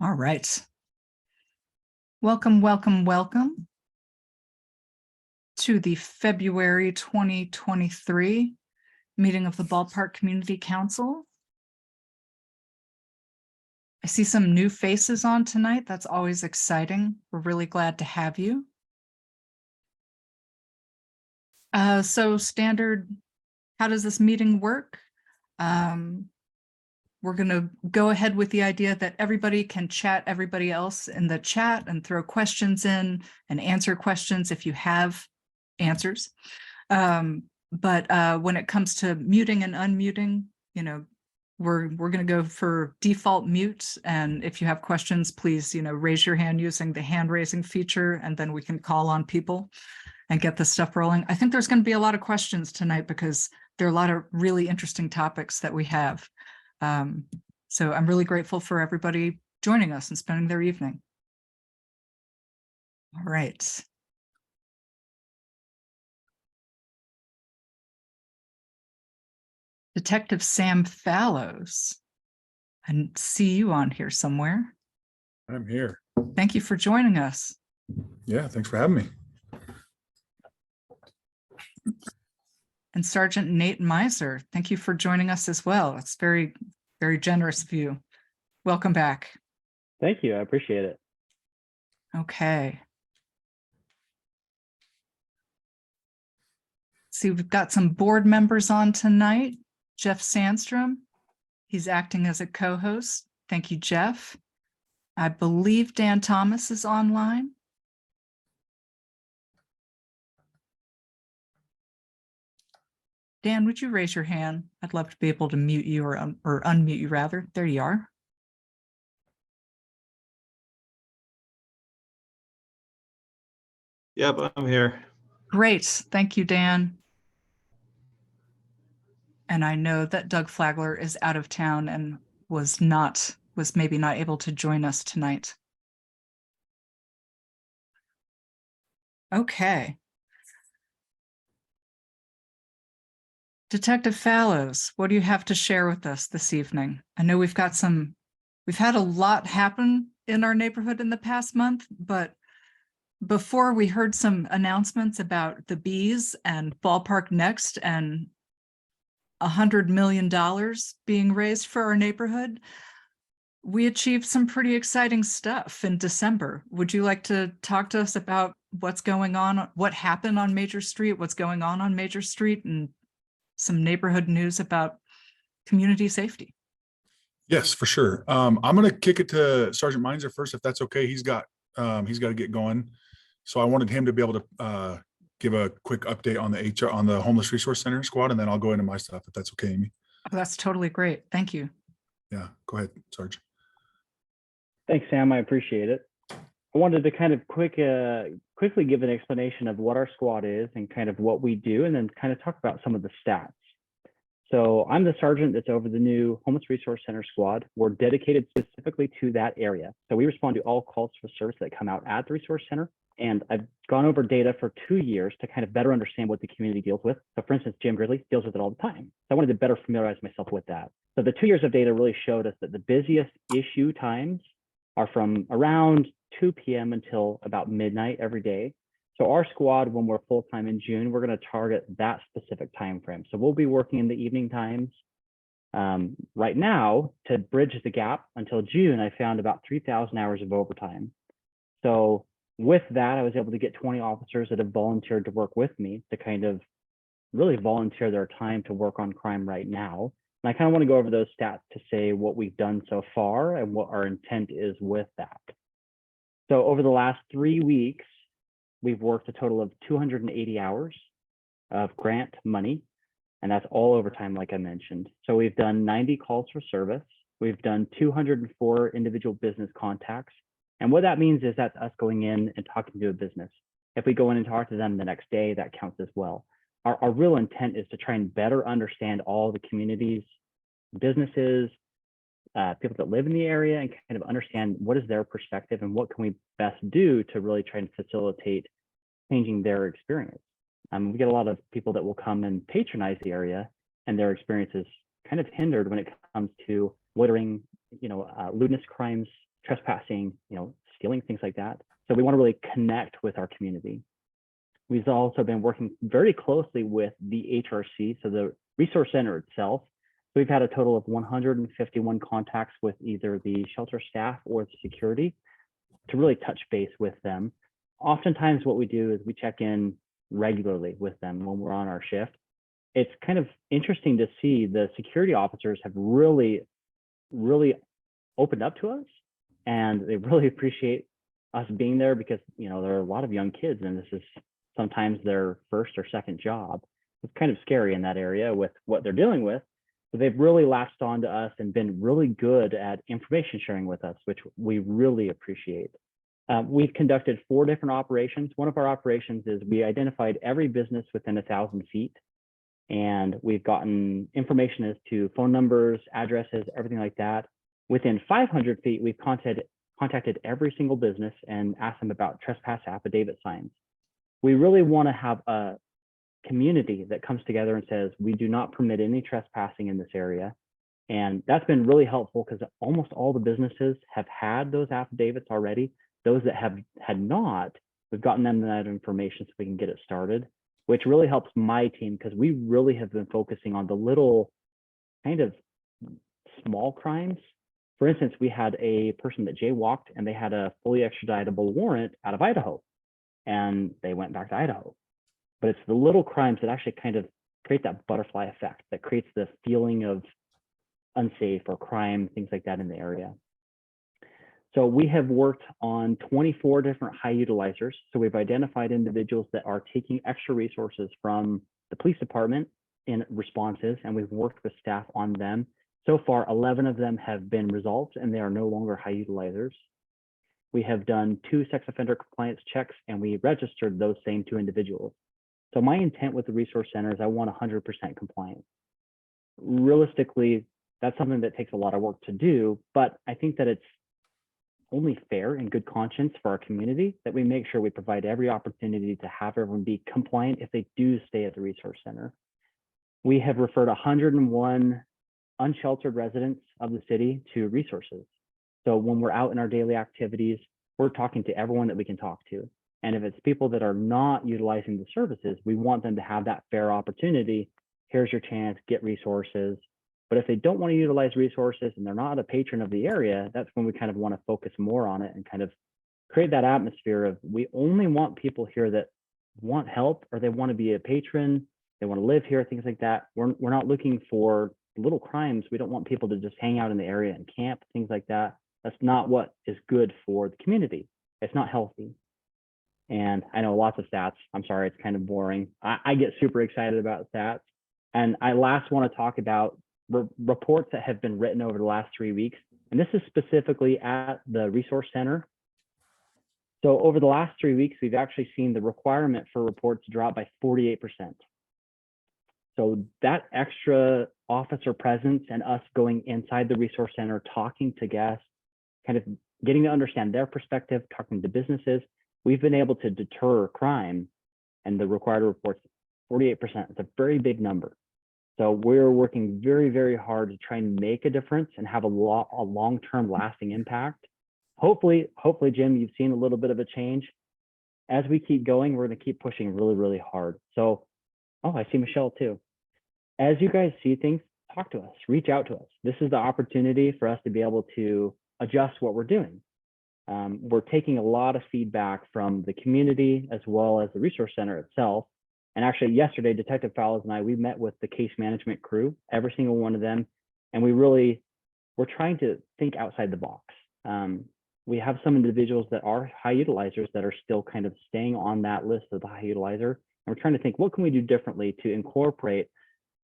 All right. Welcome, welcome, welcome to the February 2023 meeting of the Ballpark Community Council. I see some new faces on tonight. That's always exciting. We're really glad to have you. So standard, how does this meeting work? We're going to go ahead with the idea that everybody can chat everybody else in the chat and throw questions in and answer questions if you have answers. But when it comes to muting and unmuting, we're going to go for default mute. And if you have questions, please, raise your hand using the hand raising feature, and then we can call on people and get this stuff rolling. I think there's going to be a lot of questions tonight because there are a lot of really interesting topics that we have. So I'm really grateful for everybody joining us and spending their evening. All right. Detective Sam Fallows, I see you on here somewhere. I'm here. Thank you for joining us. Yeah, thanks for having me. And Sergeant Nate Miser, thank you for joining us as well. It's very, very generous of you. Welcome back. Thank you. I appreciate it. Okay. See, we've got some board members on tonight. Jeff Sandstrom, he's acting as a co-host. Thank you, Jeff. I believe Dan Thomas is online. Dan, would you raise your hand? I'd love to be able to mute you or unmute you rather. There you are. Yep, I'm here. Great. Thank you, Dan. And I know that Doug Flagler is out of town and was maybe not able to join us tonight. Okay. Detective Fallows, what do you have to share with us this evening? I know we've had a lot happen in our neighborhood in the past month, but before we heard some announcements about the bees and Ballpark Next and $100 million being raised for our neighborhood, we achieved some pretty exciting stuff in December. Would you like to talk to us about what's going on, what happened on Major Street, what's going on Major Street, and some neighborhood news about community safety? Yes, for sure. I'm going to kick it to Sergeant Meinzer first, if that's okay. He's got to get going. So I wanted him to be able to give a quick update on the Homeless Resource Center squad, and then I'll go into my stuff, if that's okay, Amy. Oh, that's totally great. Thank you. Yeah, go ahead, Sarge. Thanks, Sam. I appreciate it. I wanted to kind of quickly give an explanation of what our squad is and kind of what we do, and then kind of talk about some of the stats. So I'm the sergeant that's over the new Homeless Resource Center squad. We're dedicated specifically to that area. So we respond to all calls for service that come out at the Resource Center. And I've gone over data for 2 years to kind of better understand what the community deals with. So for instance, Jim Gridley deals with it all the time. So I wanted to better familiarize myself with that. So the 2 years of data really showed us that the busiest issue times are from around 2 p.m. until about midnight every day. So our squad, when we're full-time in June, we're going to target that specific time frame. So we'll be working in the evening times. Right now, to bridge the gap until June, I found about 3,000 hours of overtime. So with that, I was able to get 20 officers that have volunteered to work with me to kind of really volunteer their time to work on crime right now. And I kind of want to go over those stats to say what we've done so far and what our intent is with that. So over the last 3 weeks, we've worked a total of 280 hours of grant money, and that's all overtime, like I mentioned. So we've done 90 calls for service. We've done 204 individual business contacts. And what that means is that's us going in and talking to a business. If we go in and talk to them the next day, that counts as well. Our real intent is to try and better understand all the communities, businesses, people that live in the area, and kind of understand what is their perspective and what can we best do to really try and facilitate changing their experience. We get a lot of people that will come and patronize the area, and their experience is kind of hindered when it comes to loitering, lewdness crimes, trespassing, stealing, things like that. So we want to really connect with our community. We've also been working very closely with the HRC, so the resource center itself. So we've had a total of 151 contacts with either the shelter staff or the security to really touch base with them. Oftentimes what we do is we check in regularly with them when we're on our shift. It's kind of interesting to see the security officers have really opened up to us, and they really appreciate us being there because, there are a lot of young kids and this is sometimes their first or second job. It's kind of scary in that area with what they're dealing with, but they've really latched on to us and been really good at information sharing with us, which we really appreciate. We've conducted 4 different operations. One of our operations is we identified every business within 1,000 feet, and we've gotten information as to phone numbers, addresses, everything like that. Within 500 feet, we've contacted every single business and asked them about trespass affidavit signs. We really want to have a community that comes together and says, we do not permit any trespassing in this area. And that's been really helpful because almost all the businesses have had those affidavits already. Those that had not, we've gotten them that information so we can get it started, which really helps my team because we really have been focusing on the little kind of small crimes. For instance, we had a person that jaywalked and they had a fully extraditable warrant out of Idaho, and they went back to Idaho. But it's the little crimes that actually kind of create that butterfly effect that creates the feeling of unsafe or crime, things like that in the area. So we have worked on 24 different high utilizers. So we've identified individuals that are taking extra resources from the police department in responses, and we've worked with staff on them. So far, 11 of them have been resolved and they are no longer high utilizers. We have done 2 sex offender compliance checks and we registered those same 2 individuals. So my intent with the resource center is I want 100% compliance. Realistically, that's something that takes a lot of work to do, but I think that it's only fair and good conscience for our community that we make sure we provide every opportunity to have everyone be compliant if they do stay at the resource center. We have referred 101 unsheltered residents of the city to resources. So when we're out in our daily activities, we're talking to everyone that we can talk to. And if it's people that are not utilizing the services, we want them to have that fair opportunity. Here's your chance, get resources. But if they don't want to utilize resources and they're not a patron of the area, that's when we kind of want to focus more on it and kind of create that atmosphere of we only want people here that want help or they want to be a patron, they want to live here, things like that. We're not looking for little crimes. We don't want people to just hang out in the area and camp, things like that. That's not what is good for the community. It's not healthy. And I know lots of stats. I'm sorry, it's kind of boring. I get super excited about stats. And I last want to talk about reports that have been written over the last 3 weeks. And this is specifically at the resource center. So over the last 3 weeks, we've actually seen the requirement for reports drop by 48%. So that extra officer presence and us going inside the resource center, talking to guests, kind of getting to understand their perspective, talking to businesses, we've been able to deter crime and the required reports 48%. It's a very big number. So we're working very, very hard to try and make a difference and have a long-term lasting impact. Hopefully, Jim, you've seen a little bit of a change. As we keep going, we're going to keep pushing really, really hard. So, oh, I see Michelle too. As you guys see things, talk to us, reach out to us. This is the opportunity for us to be able to adjust what we're doing. We're taking a lot of feedback from the community as well as the resource center itself. And actually yesterday, Detective Fallows and we met with the case management crew, every single one of them. And we're trying to think outside the box. We have some individuals that are high utilizers that are still kind of staying on that list of the high utilizer. And we're trying to think, what can we do differently to incorporate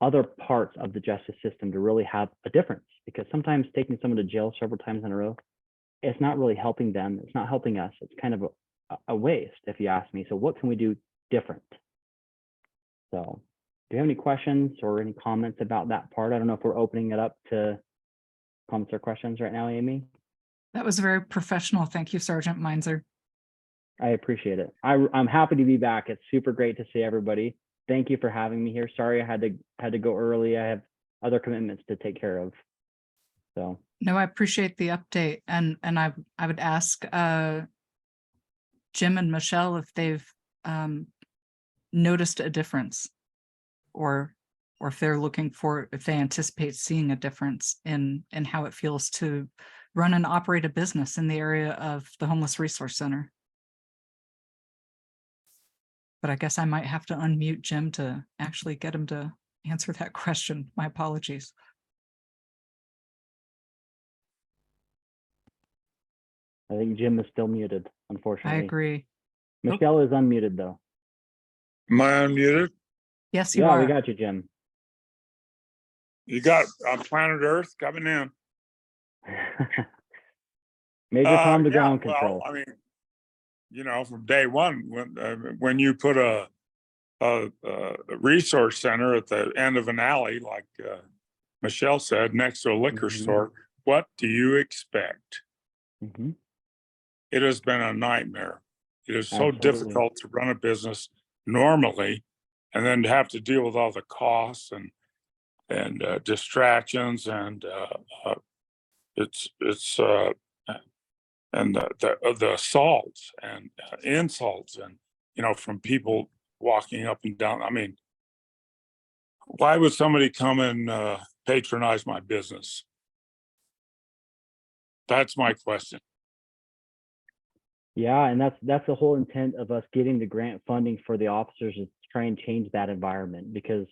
other parts of the justice system to really have a difference? Because sometimes taking someone to jail several times in a row, it's not really helping them. It's not helping us. It's kind of a waste, if you ask me. So what can we do different? So do you have any questions or any comments about that part? I don't know if we're opening it up to comments or questions right now, Amy. That was very professional. Thank you, Sergeant Meinzer. I appreciate it. I'm happy to be back. It's super great to see everybody. Thank you for having me here. Sorry I had to go early. I have other commitments to take care of. So No, I appreciate the update, and I would ask Jim and Michelle if they've noticed a difference, or if they're looking for, if they anticipate seeing a difference in how it feels to run and operate a business in the area of the Homeless Resource Center. But I guess I might have to unmute Jim to actually get him to answer that question. My apologies. I think Jim is still muted, I unfortunately. agree. Michelle is unmuted though. Am I unmuted? Yes, you Yeah, we are. got you, Jim. You got planet Earth coming in. Major calm to Yeah, ground well, control. I mean, you know, from day one, when you put a resource center at the end of an alley, like Michelle said, next to a liquor Mhm. store, what do you expect? Hmm. It has been a nightmare. It is so Absolutely. difficult to run a business normally, and then to have to deal with all the costs and distractions, and it's and the assaults and insults, and you know, from people walking up and down. I mean, why would somebody come and patronize my business? That's my question. Yeah, and that's the whole intent of us getting the grant funding for the officers, is to try and change that environment, because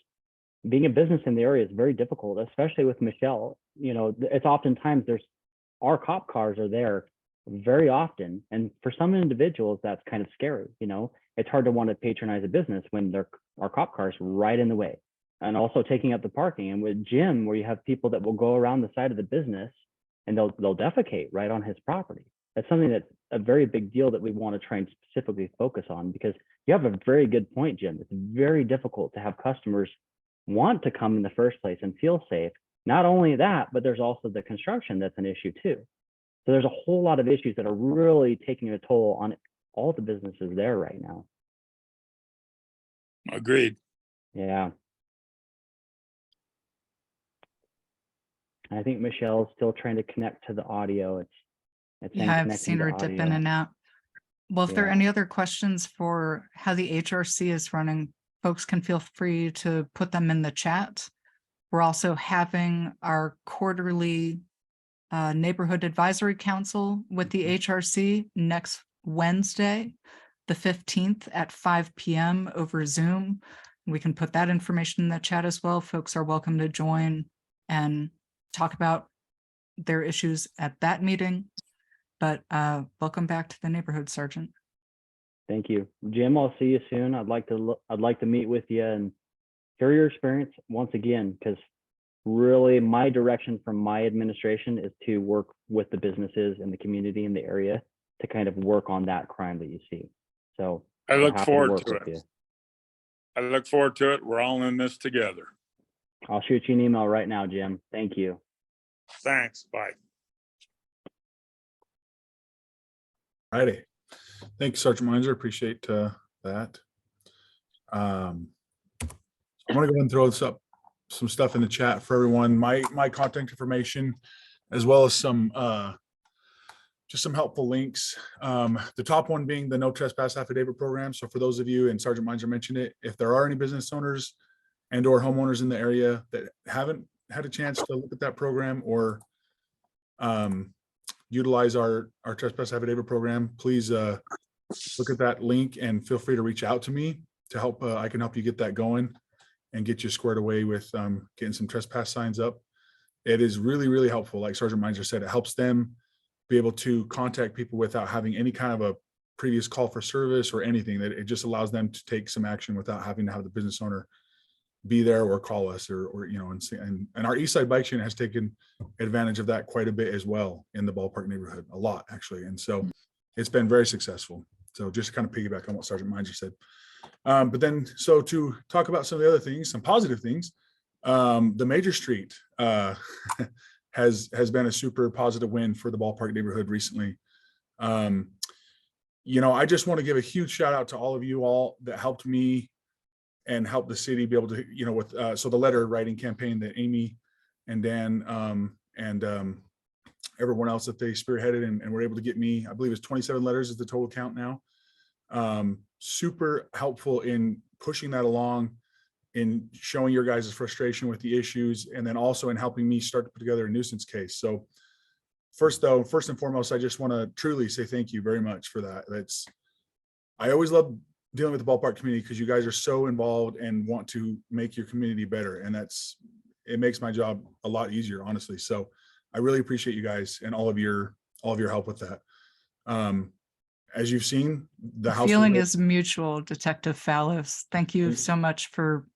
being a business in the area is very difficult, especially with Michelle. You know, it's oftentimes our cop cars are there very often, and for some individuals that's kind of scary. You know, it's hard to want to patronize a business when our cop cars right in the way, and also taking up the parking. And with Jim, where you have people that will go around the side of the business and they'll defecate right on his property. That's something that's a very big deal that we want to try and specifically focus on, because you have a very good point, Jim. It's very difficult to have customers want to come in the first place and feel safe. Not only that, but there's also the construction that's an issue too. So there's a whole lot of issues that are really taking a toll on all the businesses there right now. Agreed. Yeah. I think Michelle's still trying to connect to the audio. It's saying Yeah, I've connecting seen to her dip in audio. and out. Well, if there are Yeah. any other questions for how the HRC is running, folks can feel free to put them in the chat. We're also having our quarterly Neighborhood Advisory Council with the HRC next Wednesday, the 15th at 5 p.m. over Zoom. We can put that information in the chat as well. Folks are welcome to join and talk about their issues at that meeting. But welcome back to the neighborhood, Sergeant. Thank you, Jim. I'll see you soon. I'd like to meet with you and hear your experience once again, because really my direction from my administration is to work with the businesses and the community in the area to kind of work on that crime that you see. So I we're look happy forward work to with it. you. I look forward to it. We're all in this together. I'll shoot you an email right now, Jim. Thank you. Thanks. Bye. Friday. Thank you, Sergeant Meinzer. Appreciate that. I'm going to go and throw some stuff in the chat for everyone. My contact information, as well as some just some helpful links. The top one being the no trespass affidavit program. So for those of you, and Sergeant Meinzer mentioned it, if there are any business owners and or homeowners in the area that haven't had a chance to look at that program or utilize our trespass affidavit program, please look at that link and feel free to reach out to me to help. I can help you get that going and get you squared away with getting some trespass signs up. It is really, really helpful. Like Sergeant Meinzer said, it helps them be able to contact people without having any kind of a previous call for service or anything. That it just allows them to take some action without having to have the business owner be there or call us or you know, and our East Side Bike Chain has taken advantage of that quite a bit as well in the Ballpark neighborhood, a lot actually. And so it's been very successful. So just to kind of piggyback on what Sergeant Meinzer said. But then, so to talk about some of the other things, some positive things, the Major Street has been a super positive win for the Ballpark neighborhood recently. You know, I just want to give a huge shout out to all of you all that helped me and help the city be able to, you know, with so the letter writing campaign that Amy and Dan and everyone else that they spearheaded and were able to get me, I believe it's 27 letters is the total count now. Super helpful in pushing that along, in showing your guys' frustration with the issues, and then also in helping me start to put together a nuisance case. So first and foremost, I just want to truly say thank you very much for that. I always love dealing with the Ballpark community because you guys are so involved and want to make your community better. And it makes my job a lot easier, honestly. So I really appreciate you guys and all of your help with that. As you've seen, the house feeling is mutual, Detective Fallows. Thank you Thanks. so much for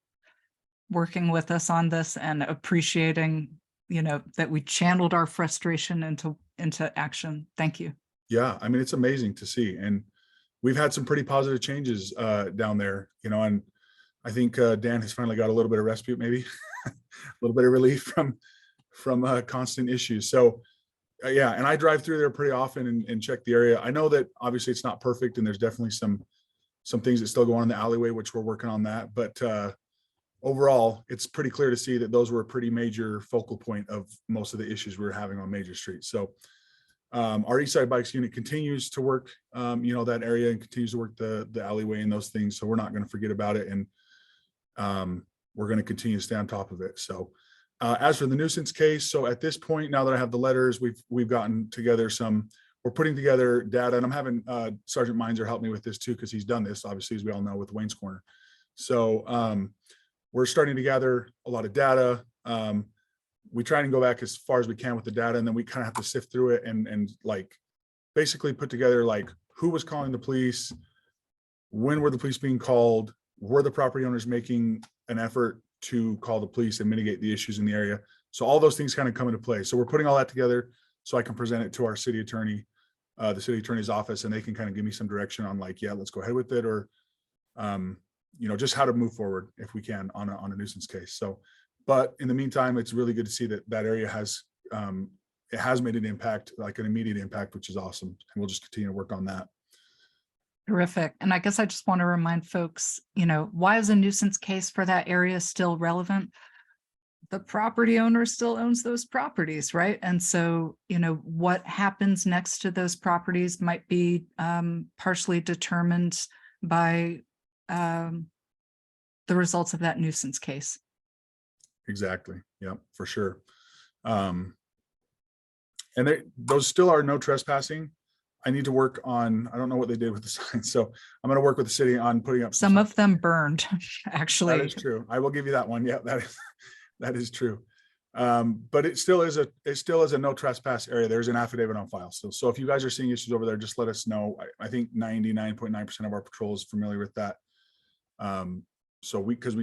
working with us on this and appreciating, that we channeled our frustration into action. Thank you. Yeah, I mean, it's amazing to see. And we've had some pretty positive changes down there, and I think Dan has finally got a little bit of respite, maybe a little bit of relief from constant issues. So yeah, and I drive through there pretty often and check the area. I know that obviously it's not perfect and there's definitely some things that still go on in the alleyway, which we're working on that. But overall, it's pretty clear to see that those were a pretty major focal point of most of the issues we were having on major streets. So our East Side Bikes unit continues to work, that area, and continues to work the alleyway and those things. So we're not going to forget about it. And we're going to continue to stay on top of it. So as for the nuisance case, so at this point, now that I have the letters, we've gotten together we're putting together data, and I'm having Sergeant Meinzer help me with this too, because he's done this, obviously, as we all know, with Wayne's Corner. So we're starting to gather a lot of data. We try and go back as far as we can with the data, and then we kind of have to sift through it and like basically put together like who was calling the police, when were the police being called, were the property owners making an effort to call the police and mitigate the issues in the area. So all those things kind of come into play. So we're putting all that together so I can present it to our city attorney, the city attorney's office, and they can kind of give me some direction on like, yeah, let's go ahead with it, or just how to move forward if we can on a nuisance case. So, but in the meantime, it's really good to see that area has made an impact, like an immediate impact, which is awesome. And we'll just continue to work on that. Terrific. And I guess I just want to remind folks, why is a nuisance case for that area still relevant? The property owner still owns those properties, right? And so, what happens next to those properties might be partially determined by the results of that nuisance case. Exactly. Yeah, for sure. And those still are no trespassing. I need to work on, I don't know what they did with the signs. So I'm going to work with the city on putting up some of them burned, actually. That is true. I will give you that one. Yeah, that is true. But it still is a no trespass area. There's an affidavit on file. So if you guys are seeing issues over there, just let us know. I think 99.9% of our patrol is familiar with that. Because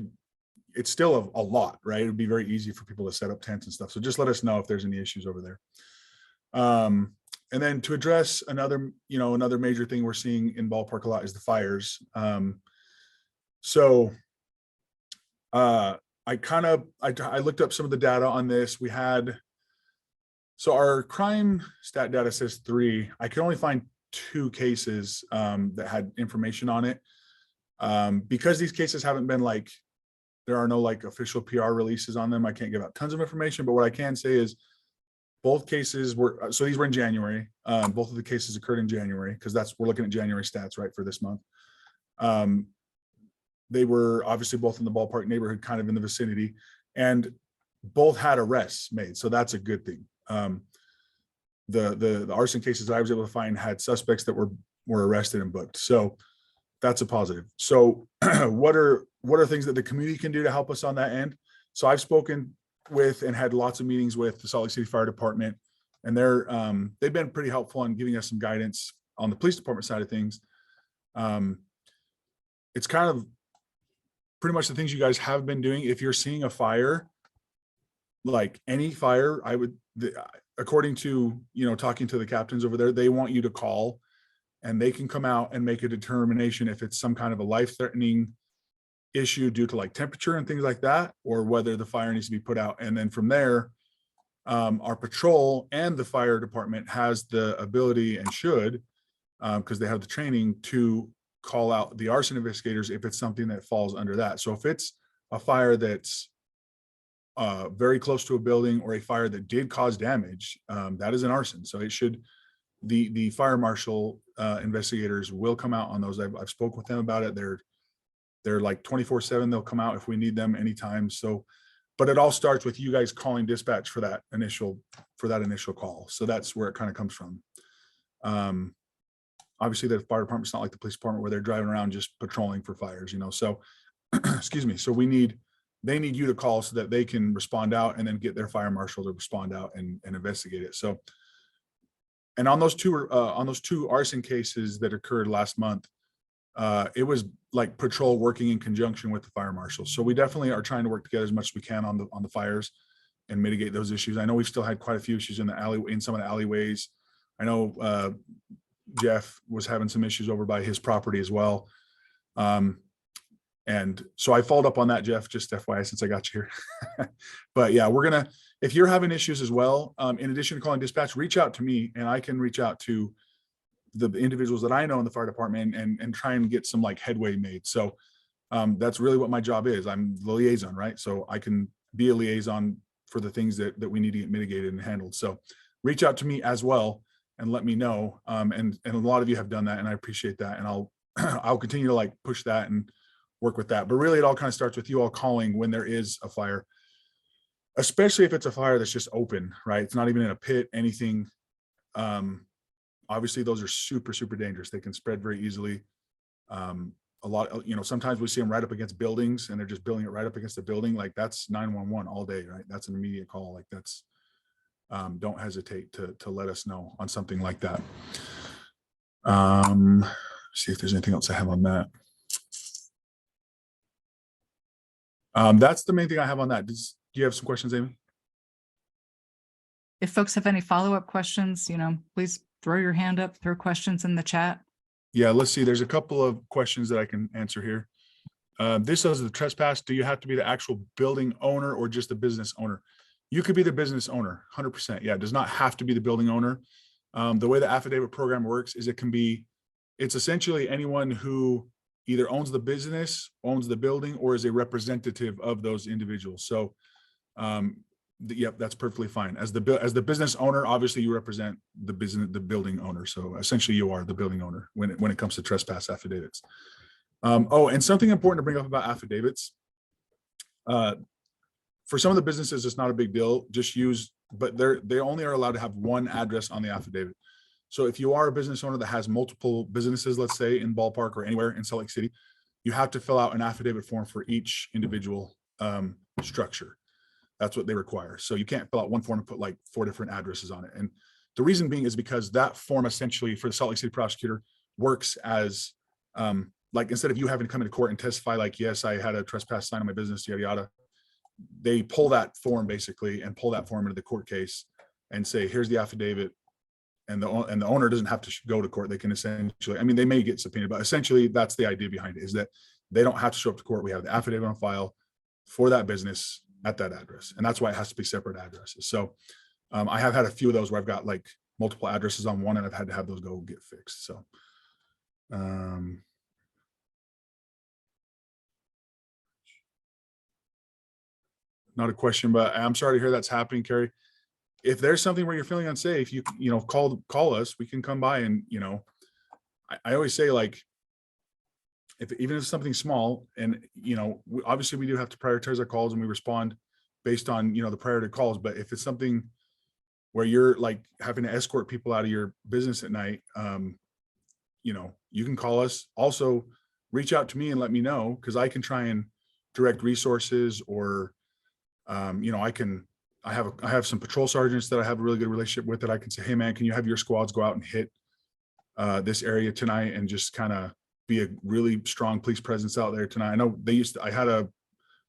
it's still a lot, right? It would be very easy for people to set up tents and stuff. So just let us know if there's any issues over there. And then to address another major thing we're seeing in Ballpark a lot is the fires. I looked up some of the data on this. So our crime stat data says 3. I can only find 2 cases that had information on it. Because these cases haven't been there are no official PR releases on them, I can't give out tons of information, but what I can say is both cases these were in January. Both of the cases occurred in January, because we're looking at January stats, right, for this month. They were obviously both in the Ballpark neighborhood, kind of in the vicinity, and both had arrests made. So that's a good thing. The arson cases that I was able to find had suspects that were arrested and booked. So that's a positive. So what are things that the community can do to help us on that end? So I've spoken with and had lots of meetings with the Salt Lake City Fire Department, and they've been pretty helpful in giving us some guidance on the police department side of things. It's kind of pretty much the things you guys have been doing. If you're seeing a fire, like any fire, according to talking to the captains over there, they want you to call, and they can come out and make a determination if it's some kind of a life-threatening issue due to temperature and things like that, or whether the fire needs to be put out. And then from there, our patrol and the fire department has the ability, and should, because they have the training, to call out the arson investigators if it's something that falls under that. So if it's a fire that's very close to a building or a fire that did cause damage, that is an arson. So it should, the fire marshal investigators will come out on those. I've spoken with them about it. They're like 24/7. They'll come out if we need them anytime. So, but it all starts with you guys calling dispatch for that initial call. So that's where it kind of comes from. Obviously the fire department's not like the police department where they're driving around just patrolling for fires, so excuse me. So they need you to call so that they can respond out and then get their fire marshal to respond out and investigate it. So, and on those two arson cases that occurred last month, it was like patrol working in conjunction with the fire marshal. So we definitely are trying to work together as much as we can on the fires and mitigate those issues. I know we've still had quite a few issues in some of the alleyways. I know Jeff was having some issues over by his property as well. And so I followed up on that, Jeff, just FYI, since I got you here. But yeah, if you're having issues as well, in addition to calling dispatch, reach out to me and I can reach out to the individuals that I know in the fire department and try and get some like headway made. So that's really what my job is. I'm the liaison, right? So I can be a liaison for the things that we need to get mitigated and handled. So reach out to me as well and let me know. And a lot of you have done that and I appreciate that. And I'll continue to like push that and work with that. But really it all kind of starts with you all calling when there is a fire, especially if it's a fire that's just open, right? It's not even in a pit, anything. Obviously those are super, super dangerous. They can spread very easily. A lot, sometimes we see them right up against buildings and they're just building it right up against the building. Like that's 911 all day, right? That's an immediate call. Like that's, don't hesitate to let us know on something like that. See if there's anything else I have on that. That's the main thing I have on that. Do you have some questions, Amy? If folks have any follow-up questions, please throw your hand up, throw questions in the chat. Yeah, let's see. There's a couple of questions that I can answer here. This says the trespass. Do you have to be the actual building owner or just the business owner? You could be the business owner, 100%. Yeah, it does not have to be the building owner. The way the affidavit program works is it's essentially anyone who either owns the business, owns the building, or is a representative of those individuals. So, yep, that's perfectly fine. As the business owner, obviously you represent the building owner. So essentially you are the building owner when it comes to trespass affidavits. And something important to bring up about affidavits. For some of the businesses, it's not a big deal. But they only are allowed to have one address on the affidavit. So if you are a business owner that has multiple businesses, let's say in Ballpark or anywhere in Salt Lake City, you have to fill out an affidavit form for each individual structure. That's what they require. So you can't fill out one form and put like 4 different addresses on it. And the reason being is because that form essentially for the Salt Lake City prosecutor works as like instead of you having to come into court and testify like, yes, I had a trespass sign on my business, yada, yada. They pull that form basically and pull that form into the court case and say, here's the affidavit. And the owner doesn't have to go to court. They can essentially, they may get subpoenaed, but essentially that's the idea behind it, is that they don't have to show up to court. We have the affidavit on file for that business at that address. And that's why it has to be separate addresses. So I have had a few of those where I've got like multiple addresses on one and I've had to have those go get fixed. So not a question, but I'm sorry to hear that's happening, Carrie. If there's something where you're feeling unsafe, you call us, we can come by and, I always say like, even if it's something small and, obviously we do have to prioritize our calls and we respond based on, the priority calls. But if it's something where you're like having to escort people out of your business at night, you can call us. Also reach out to me and let me know, because I can try and direct resources or, I have some patrol sergeants that I have a really good relationship with that I can say, hey man, can you have your squads go out and hit this area tonight and just kind of be a really strong police presence out there tonight. I know I had a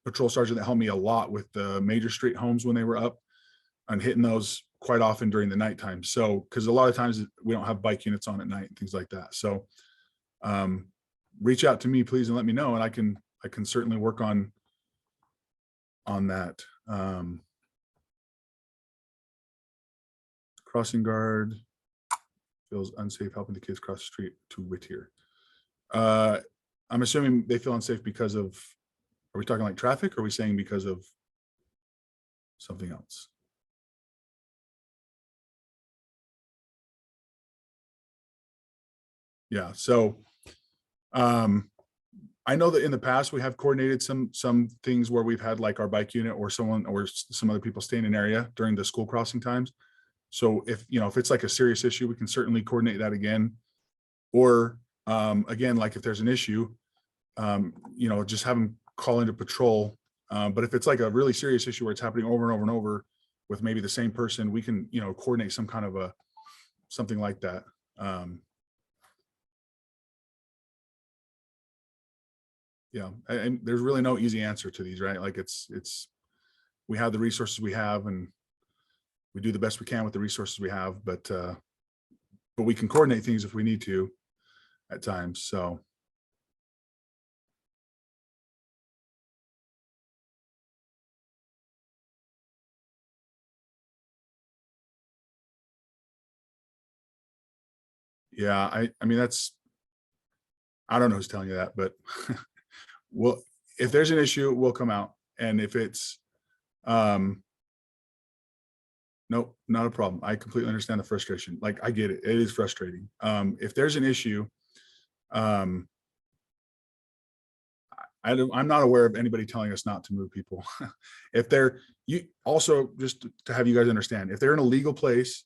patrol sergeant that helped me a lot with the major street homes when they were up and hitting those quite often during the nighttime. So, because a lot of times we don't have bike units on at night and things like that. So reach out to me, please, and let me know. And I can certainly work on that. Crossing guard feels unsafe helping the kids cross the street to Whittier. I'm assuming they feel unsafe because of, are we talking like traffic? Or are we saying because of something else. Yeah, so I know that in the past we have coordinated some things where we've had like our bike unit or someone or some other people stay in an area during the school crossing times. So if it's like a serious issue, we can certainly coordinate that again. Or again, like if there's an issue, just have them call into patrol. But if it's like a really serious issue where it's happening over and over and over with maybe the same person, we can, coordinate some kind of something like that. Yeah, and there's really no easy answer to these, right? Like we have the resources we have and we do the best we can with the resources we have, but we can coordinate things if we need to at times. So yeah, I mean, I don't know who's telling you that, but well, if there's an issue, we'll come out. And if it's nope, not a problem. I completely understand the frustration. Like I get it. It is frustrating. If there's an issue, I'm not aware of anybody telling us not to move people. If you also, just to have you guys understand, if they're in a legal place,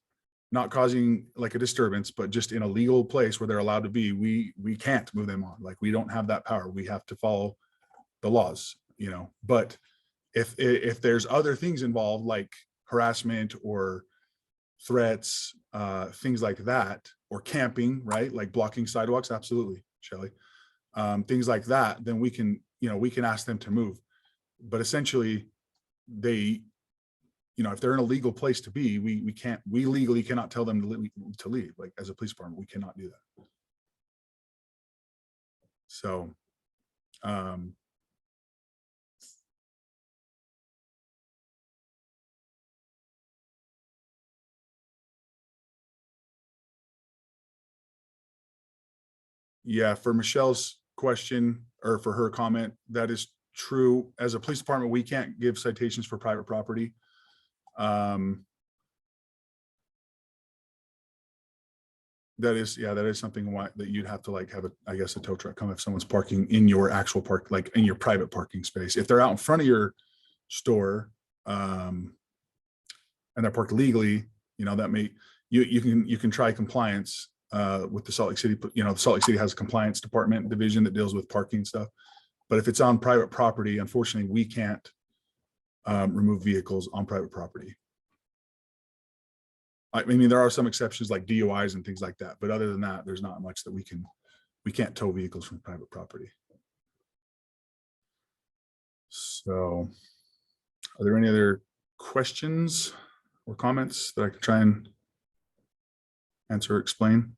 not causing like a disturbance, but just in a legal place where they're allowed to be, we can't move them on. Like we don't have that power. We have to follow the laws, but if there's other things involved, like harassment or threats, things like that, or camping, right? Like blocking sidewalks. Absolutely, Shelley. Things like that, then we can ask them to move. But essentially they, if they're in a legal place to be, we legally cannot tell them to leave. Like as a police department, we cannot do that. So, yeah, for Michelle's question or for her comment, that is true. As a police department, we can't give citations for private property. That is something that you'd have to like have a tow truck come if someone's parking in your actual park, like in your private parking space. If they're out in front of your store, and they're parked legally, that may, you can try compliance with the Salt Lake City. The Salt Lake City has a compliance department division that deals with parking stuff. But if it's on private property, unfortunately, we can't remove vehicles on private property. I mean, there are some exceptions like DUIs and things like that, but other than that, there's not much that we can't tow vehicles from private property. So, are there any other questions or comments that I could try and answer or explain?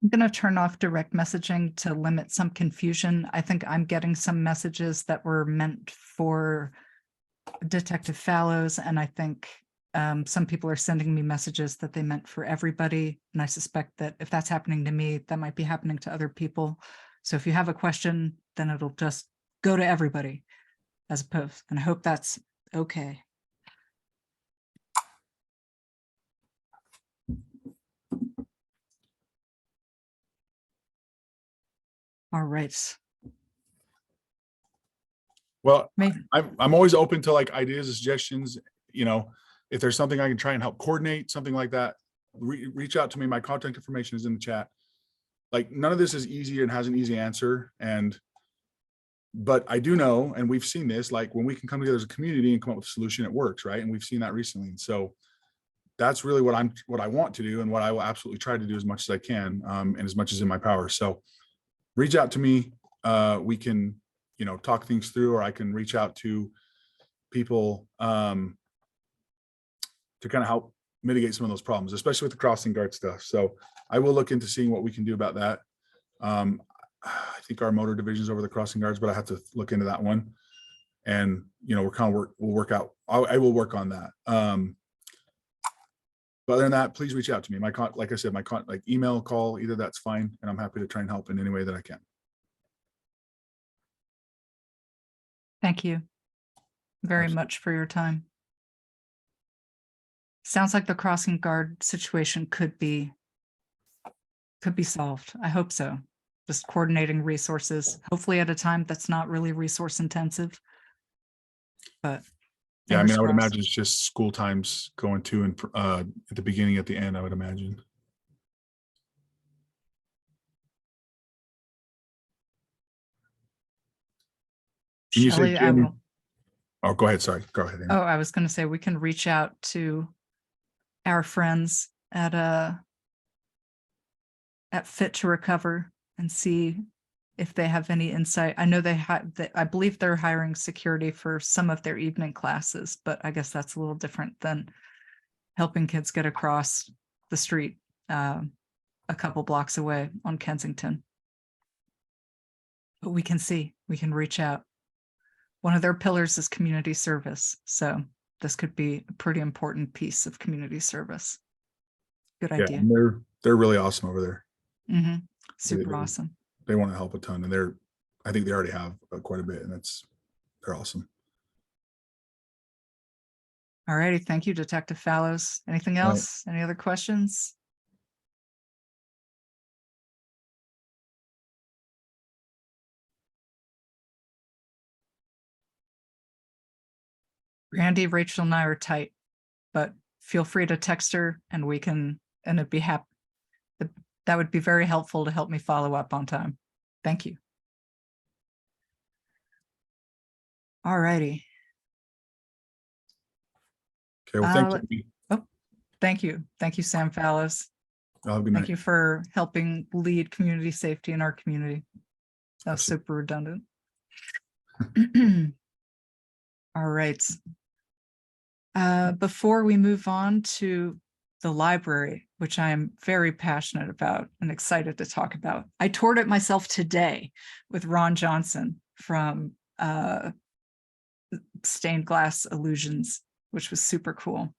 I'm going to turn off direct messaging to limit some confusion. I think I'm getting some messages that were meant for Detective Fallows, and I think some people are sending me messages that they meant for everybody. And I suspect that if that's happening to me, that might be happening to other people. So if you have a question, then it'll just go to everybody as opposed, and I hope that's okay. All right. Well, Maybe. I'm always open to like ideas and suggestions. If there's something I can try and help coordinate, something like that, reach out to me. My contact information is in the chat. Like none of this is easy and has an easy answer. But I do know, and we've seen this, like when we can come together as a community and come up with a solution, it works, right? And we've seen that recently. And so that's really what I want to do and what I will absolutely try to do as much as I can, and as much as in my power. So reach out to me. We can, talk things through, or I can reach out to people to kind of help mitigate some of those problems, especially with the crossing guard stuff. So I will look into seeing what we can do about that. I think our motor division's over the crossing guards, but I have to look into that one. And, we'll work out. I will work on that. But other than that, please reach out to me. Like I said, like email, call, either that's fine. And I'm happy to try and help in any way that I can. Thank you very Absolutely. much for your time. Sounds like the crossing guard situation could be solved. I hope so. Just coordinating resources, hopefully at a time that's not really resource intensive. But Yeah, I mean, fingers I would crossed. imagine it's just school times going to and at the beginning, at the end, I would imagine. And you said Shelley, I Jamie. will. Oh, go ahead. Sorry. Go ahead. Amy. Oh, I was going to say we can reach out to our friends at Fit to Recover and see if they have any insight. I know I believe they're hiring security for some of their evening classes, but I guess that's a little different than helping kids get across the street a couple blocks away on Kensington. But we can reach out. One of their pillars is community service. So this could be a pretty important piece of community service. Good Yeah, idea. and they're really awesome over there. Mm-hmm. Super They- awesome. They want to help a ton, and I think they already have quite a bit, and they're awesome. All righty. Thank you, Detective Fallows. Anything All right. else? Any other questions? Randy, Rachel, and I are tight, but feel free to text her and it'd be happy. That would be very helpful to help me follow up on time. Thank you. All righty. Okay, well, thank you. Thank you. Thank you, Sam Fallows. Have a good Thank night. you for helping lead community safety in our community. That was Absolutely. super redundant. All right. Before we move on to the library, which I am very passionate about and excited to talk about, I toured it myself today with Ron Johnson from Stained Glass Illusions, which was super cool.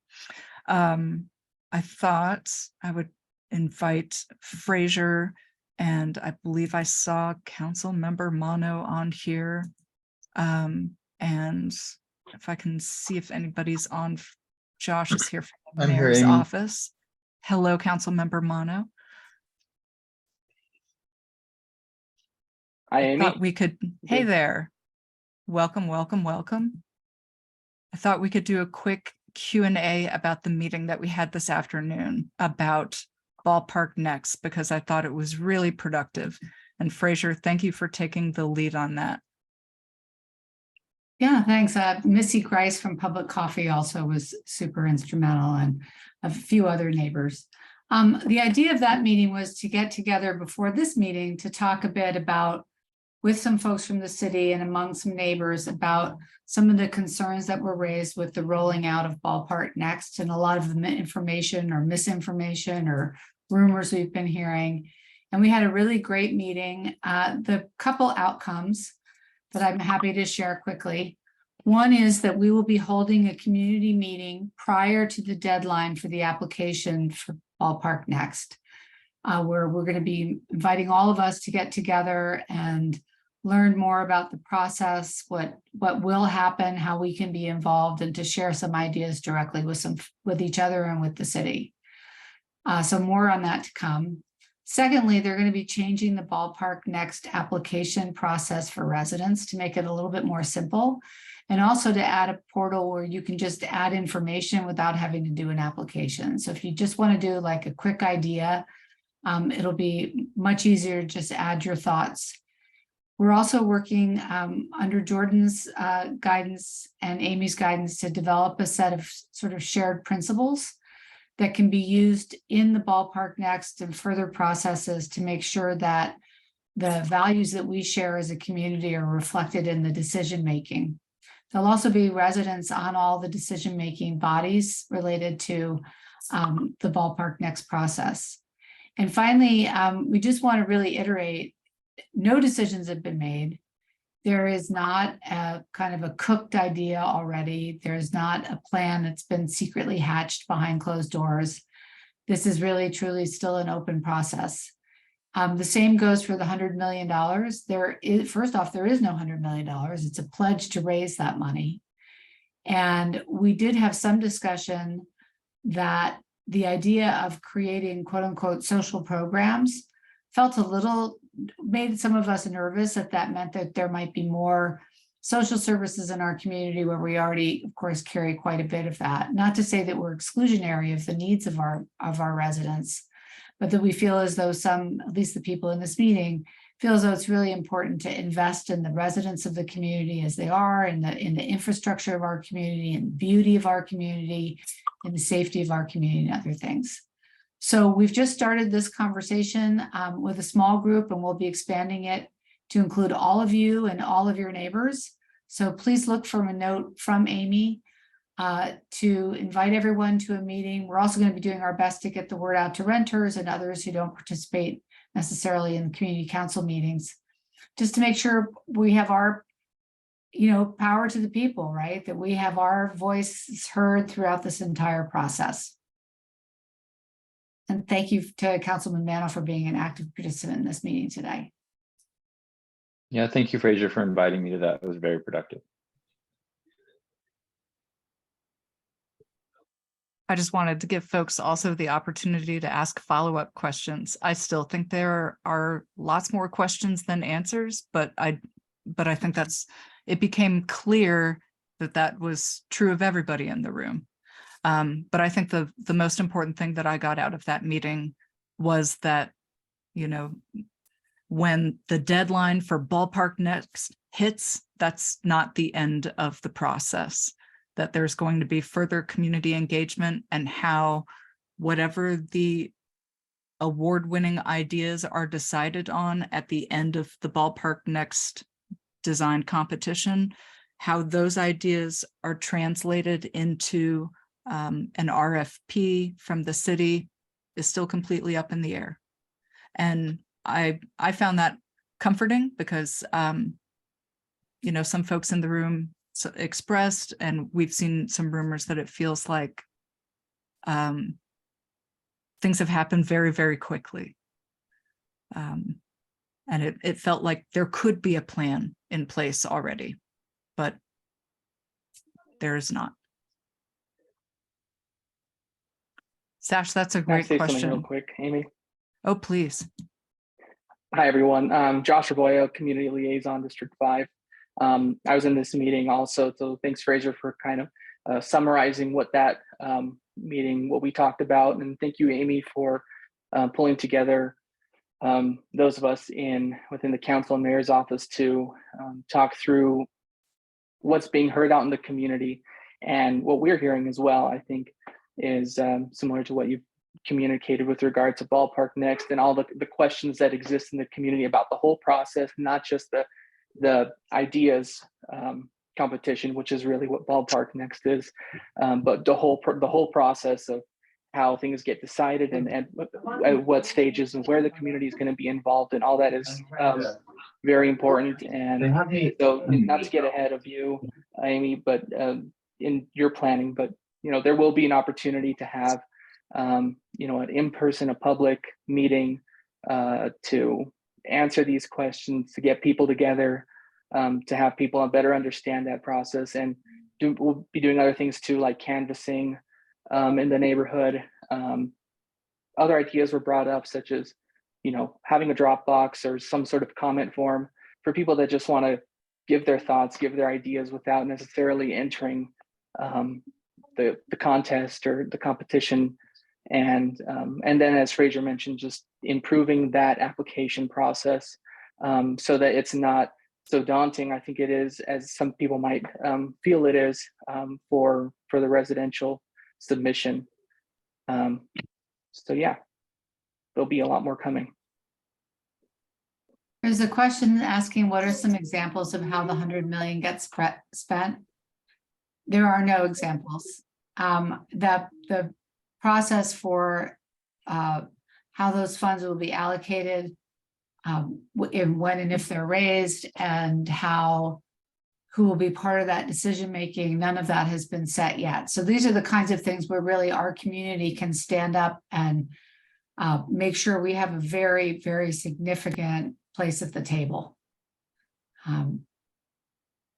I thought I would invite Fraser, and I believe I saw Council Member Mono on here. And if I can see if anybody's on, Josh is here from the I'm here, mayor's Amy. office. Hello, Council Member Mono. Hi, Amy. Thought we could, hey there. Welcome, welcome, welcome. I thought we could do a quick Q&A about the meeting that we had this afternoon about Ballpark Next, because I thought it was really productive. And Fraser, thank you for taking the lead on that. Yeah, thanks. Missy Grice from Public Coffee also was super instrumental, and a few other neighbors. The idea of that meeting was to get together before this meeting to talk a bit about, with some folks from the city and among some neighbors, about some of the concerns that were raised with the rolling out of Ballpark Next, and a lot of the information or misinformation or rumors we've been hearing. And we had a really great meeting. The couple outcomes that I'm happy to share quickly. One is that we will be holding a community meeting prior to the deadline for the application for Ballpark Next, where we're going to be inviting all of us to get together and learn more about the process, what will happen, how we can be involved, and to share some ideas directly with each other and with the city. So more on that to come. Secondly, they're going to be changing the Ballpark Next application process for residents to make it a little bit more simple, and also to add a portal where you can just add information without having to do an application. So if you just want to do like a quick idea, it'll be much easier to just add your thoughts. We're also working under Jordan's guidance and Amy's guidance to develop a set of sort of shared principles that can be used in the Ballpark Next and further processes to make sure that the values that we share as a community are reflected in the decision-making. There'll also be residents on all the decision-making bodies related to the Ballpark Next process. And finally, we just want to really iterate, no decisions have been made. There is not a kind of a cooked idea already. There's not a plan that's been secretly hatched behind closed doors. This is really truly still an open process. The same goes for the $100 million. First off, there is no $100 million. It's a pledge to raise that money. And we did have some discussion that the idea of creating quote unquote social programs made some of us nervous that meant that there might be more social services in our community where we already, of course, carry quite a bit of that. Not to say that we're exclusionary of the needs of our residents, but that we feel as though at least the people in this meeting, feel as though it's really important to invest in the residents of the community as they are, in the infrastructure of our community, and the beauty of our community, and the safety of our community, and other things. So we've just started this conversation with a small group, and we'll be expanding it to include all of you and all of your neighbors. So please look for a note from Amy to invite everyone to a meeting. We're also going to be doing our best to get the word out to renters and others who don't participate necessarily in community council meetings, just to make sure we have our, power to the people, right? That we have our voice heard throughout this entire process. And thank you to Councilman Mano for being an active participant in this meeting today. Yeah, thank you, Fraser, for inviting me to that. It was very productive. I just wanted to give folks also the opportunity to ask follow-up questions. I still think there are lots more questions than answers, but I think it became clear that was true of everybody in the room. But I think the most important thing that I got out of that meeting was that, when the deadline for Ballpark Next hits, that's not the end of the process, that there's going to be further community engagement, and how whatever the award-winning ideas are decided on at the end of the Ballpark Next design competition, how those ideas are translated into an RFP from the city is still completely up in the air. And I found that comforting because, some folks in the room expressed, and we've seen some rumors that it feels like things have happened very, very quickly. And it felt like there could be a plan in place already, but there is not. Sash, that's a Can I great say something real question. quick, Amy? Oh, please. Hi, everyone. Josh Raboya, Community Liaison, District 5. I was in this meeting also, so thanks, Fraser, for kind of summarizing what that meeting, what we talked about. And thank you, Amy, for pulling together those of us within the council and mayor's office to talk through what's being heard out in the community. And what we're hearing as well, I think, is similar to what you've communicated with regard to Ballpark Next and all the questions that exist in the community about the whole process, not just the ideas competition, which is really what Ballpark Next is, but the whole process of how things get decided and at what stages and where the community is going to be involved, and all that is very important. And so, not to get ahead of you, Amy, but in your planning, but there will be an opportunity to have an in-person, a public meeting to answer these questions, to get people together, to have people better understand that process. And we'll be doing other things too, like canvassing in the neighborhood. Other ideas were brought up, such as having a Dropbox or some sort of comment form for people that just want to give their thoughts, give their ideas without necessarily entering the contest or the competition. And then, as Fraser mentioned, just improving that application process so that it's not so daunting. I think it is, as some people might feel it is, for the residential submission. So yeah, there'll be a lot more coming. There's a question asking, what are some examples of how the 100 million gets spent? There are no examples. The process for how those funds will be allocated, when and if they're raised, and who will be part of that decision making, none of that has been set yet. So these are the kinds of things where really our community can stand up and make sure we have a very, very significant place at the table.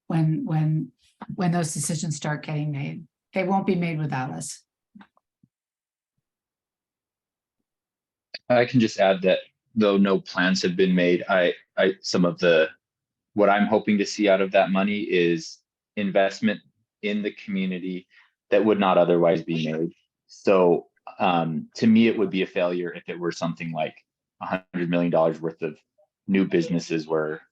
When those decisions start getting made, they won't be made without us. I can just add that though no plans have been made, what I'm hoping to see out of that money is investment in the community that would not otherwise be made. So to me, it would be a failure if it were something like $100 million worth of new businesses were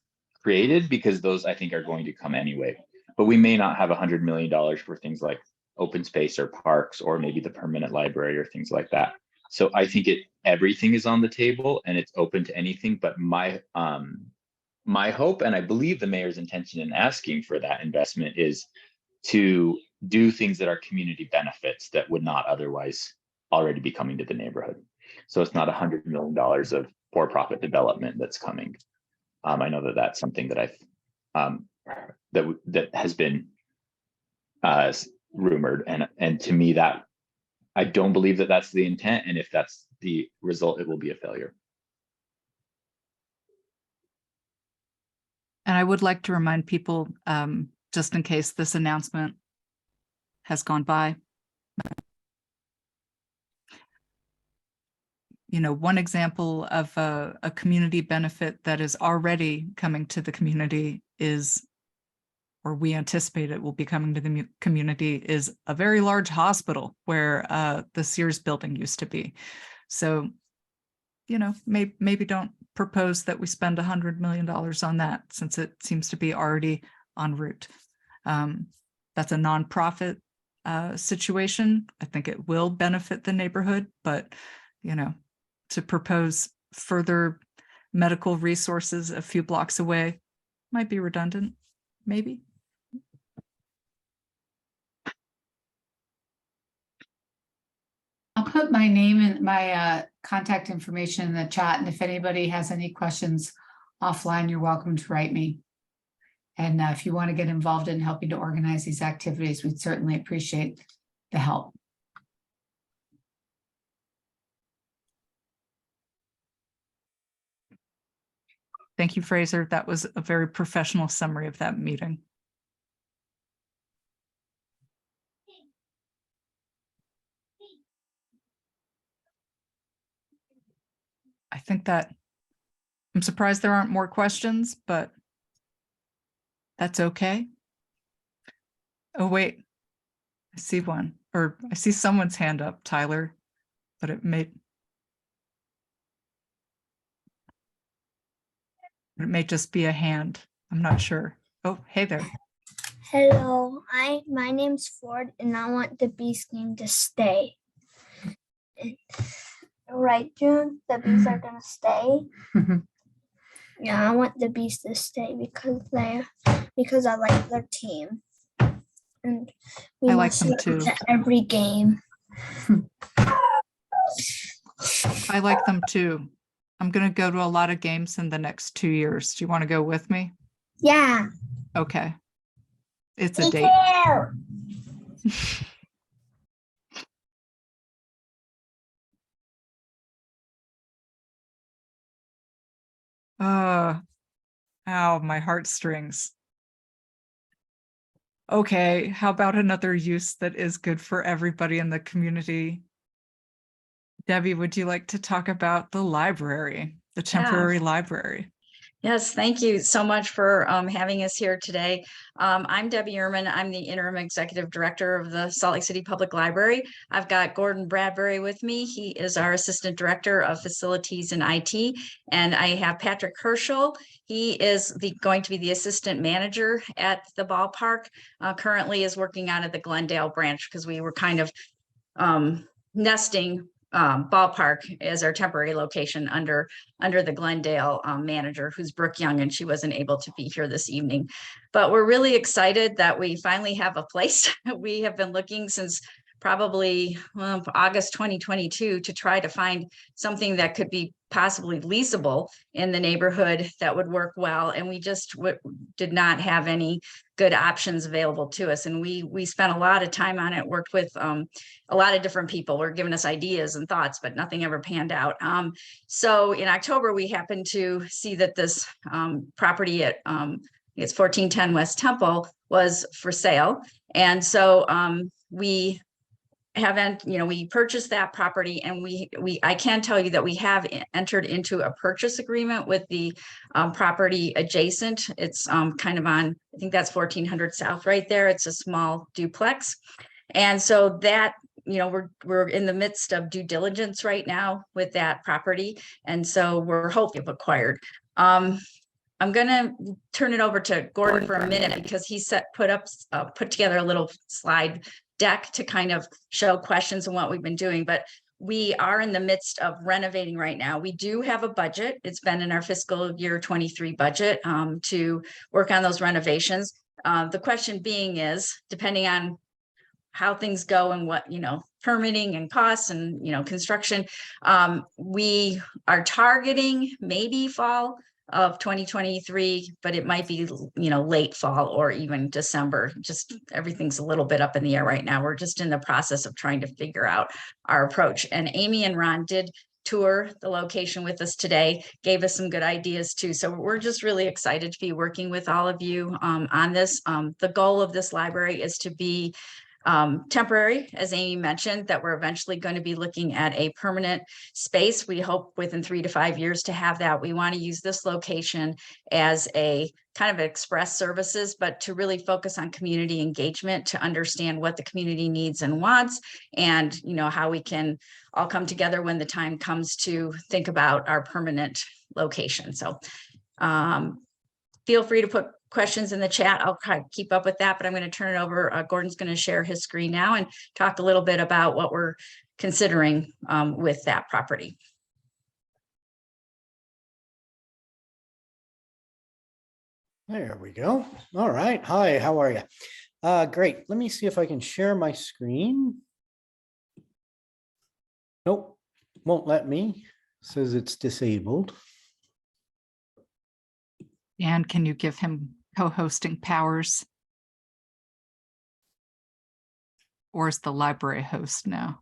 created, because those I think are going to come anyway. But we may not have $100 million for things like open space or parks, or maybe the permanent library or things like that. So I think everything is on the table and it's open to anything. But my hope, and I believe the mayor's intention in asking for that investment, is to do things that are community benefits that would not otherwise already be coming to the neighborhood. So it's not $100 million of for-profit development that's coming. I know that that's something that that has been rumored, and to me, that I don't believe that that's the intent, and if that's the result, it will be a failure. And I would like to remind people, just in case this announcement has gone by, you know, one example of a community benefit that is already coming to the community is, or we anticipate it will be coming to the community, is a very large hospital where the Sears building used to be. So, you know, maybe don't propose that we spend $100 million on that, since it seems to be already en route. That's a nonprofit situation. I think it will benefit the neighborhood, but, you know, to propose further medical resources a few blocks away might be redundant, maybe. I'll put my name and my contact information in the chat, and if anybody has any questions offline, you're welcome to write me. And if you want to get involved in helping to organize these activities, we'd certainly appreciate the help. Thank you, Fraser. That was a very professional summary of that meeting. I think that I'm surprised there aren't more questions, but that's okay. Oh, wait, I see one, or I see someone's hand up, Tyler, but it may just be a hand. I'm not sure. Oh, hey there. Hello, my name's Ford, and I want the Beast game to stay. Right, June? The Bees are gonna stay. Yeah, I want the Bees to stay because I like their team, and we I like must them look too. at every game. I like them too. I'm going to go to a lot of games in the next 2 years. Do you want to go with me? Yeah. Okay. It's a Me date. too. Ow, my heartstrings. Okay, how about another use that is good for everybody in the community? Debbie, would you like to talk about the library, the temporary library? Yes, thank you so much for having us here today. I'm Debbie Ehrman. I'm the interim executive director of the Salt Lake City Public Library. I've got Gordon Bradbury with me. He is our assistant director of facilities and IT. And I have Patrick Herschel. He is going to be the assistant manager at the ballpark. Currently is working out at the Glendale branch because we were kind of nesting ballpark as our temporary location under the Glendale manager, who's Brooke Young, and she wasn't able to be here this evening. But we're really excited that we finally have a place. We have been looking since probably August 2022 to try to find something that could be possibly leasable in the neighborhood that would work well. And we just did not have any good options available to us. And we spent a lot of time on it, worked with a lot of different people were giving us ideas and thoughts, but nothing ever panned out. So in October, we happened to see that this property at it's 1410 West Temple was for sale. And so we haven't, we purchased that property, and I can tell you that we have entered into a purchase agreement with the property adjacent. It's kind of on, I think that's 1400 South right there. It's a small duplex. And so that, we're in the midst of due diligence right now with that property. And so we're hoping to acquired. I'm going to turn it over to Gordon for a minute, because he put together a little slide deck to kind of show questions and what we've been doing. But we are in the midst of renovating right now. We do have a budget. It's been in our fiscal year 23 budget to work on those renovations. The question being is, depending on how things go and what, permitting and costs and, construction, we are targeting maybe fall of 2023, but it might be, late fall or even December. Just everything's a little bit up in the air right now. We're just in the process of trying to figure out our approach. And Amy and Ron did tour the location with us today, gave us some good ideas too. So we're just really excited to be working with all of you on this. The goal of this library is to be temporary, as Amy mentioned, that we're eventually going to be looking at a permanent space. We hope within 3 to 5 years to have that. We want to use this location as a kind of express services, but to really focus on community engagement, to understand what the community needs and wants, and how we can all come together when the time comes to think about our permanent location. So feel free to put questions in the chat. I'll try to keep up with that, but I'm going to turn it over. Gordon's going to share his screen now and talk a little bit about what we're considering with that property. There we go. All right. Hi, how are you? Great. Let me see if I can share my screen. Nope, won't let me. Says it's disabled. And can you give him co-hosting powers? Or is the library host now?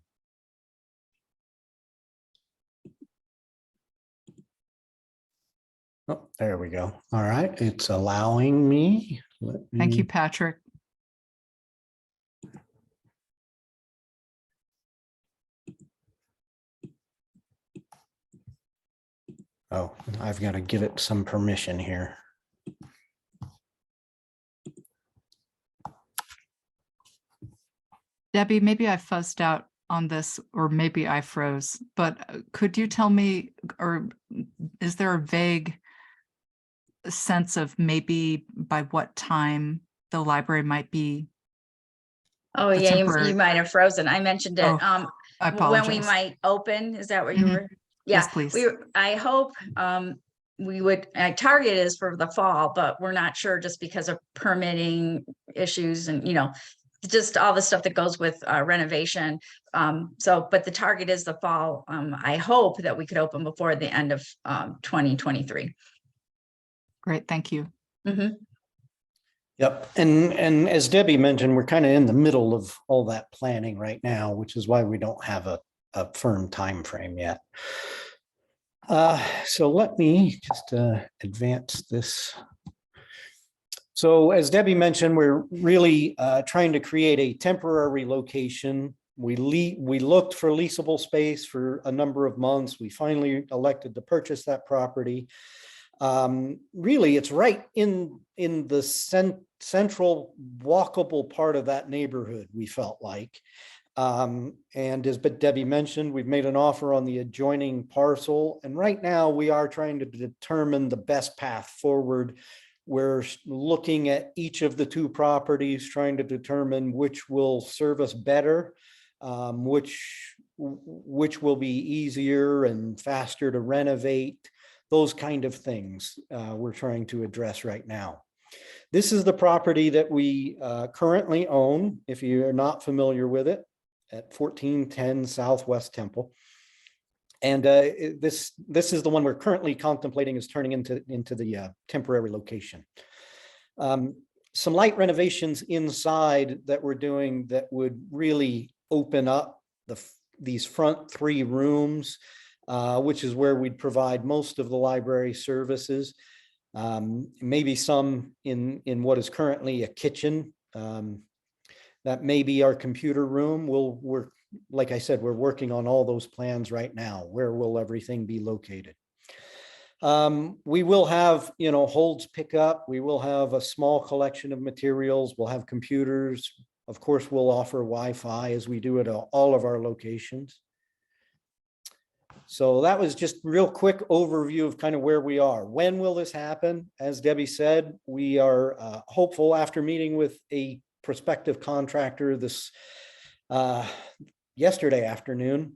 Oh, there we go. All right, it's allowing me. Thank you, Patrick. Oh, I've got to give it some permission here. Debbie, maybe I fuzzed out on this, or maybe I froze, but could you tell me, or is there a vague sense of maybe by what time the library might be? Oh yeah, you might have frozen. I mentioned it. I apologize. When we might open, is that what you were? Yeah, yes, please. I hope we would, target is for the fall, but we're not sure just because of permitting issues and, just all the stuff that goes with renovation. But the target is the fall. I hope that we could open before the end of 2023. Great, thank you. Mm-hmm. Yep, and as Debbie mentioned, we're kind of in the middle of all that planning right now, which is why we don't have a firm time frame yet. So let me just advance this. So as Debbie mentioned, we're really trying to create a temporary location. We looked for leasable space for a number of months. We finally elected to purchase that property. Really, it's right in the central walkable part of that neighborhood, we felt like. And as Debbie mentioned, we've made an offer on the adjoining parcel. And right now we are trying to determine the best path forward. We're looking at each of the two properties, trying to determine which will serve us better, which will be easier and faster to renovate, those kind of things we're trying to address right now. This is the property that we currently own, if you're not familiar with it. at 1410 Southwest Temple. And this is the one we're currently contemplating is turning into the temporary location. Some light renovations inside that we're doing that would really open up these front 3 rooms, which is where we'd provide most of the library services. Maybe some in what is currently a kitchen. That may be our computer room. We're like I said, we're working on all those plans right now. Where will everything be located? We will have, holds pick up. We will have a small collection of materials. We'll have computers. Of course, we'll offer Wi-Fi as we do at all of our locations. So that was just real quick overview of kind of where we are. When will this happen? As Debbie said, we are hopeful after meeting with a prospective contractor this yesterday afternoon.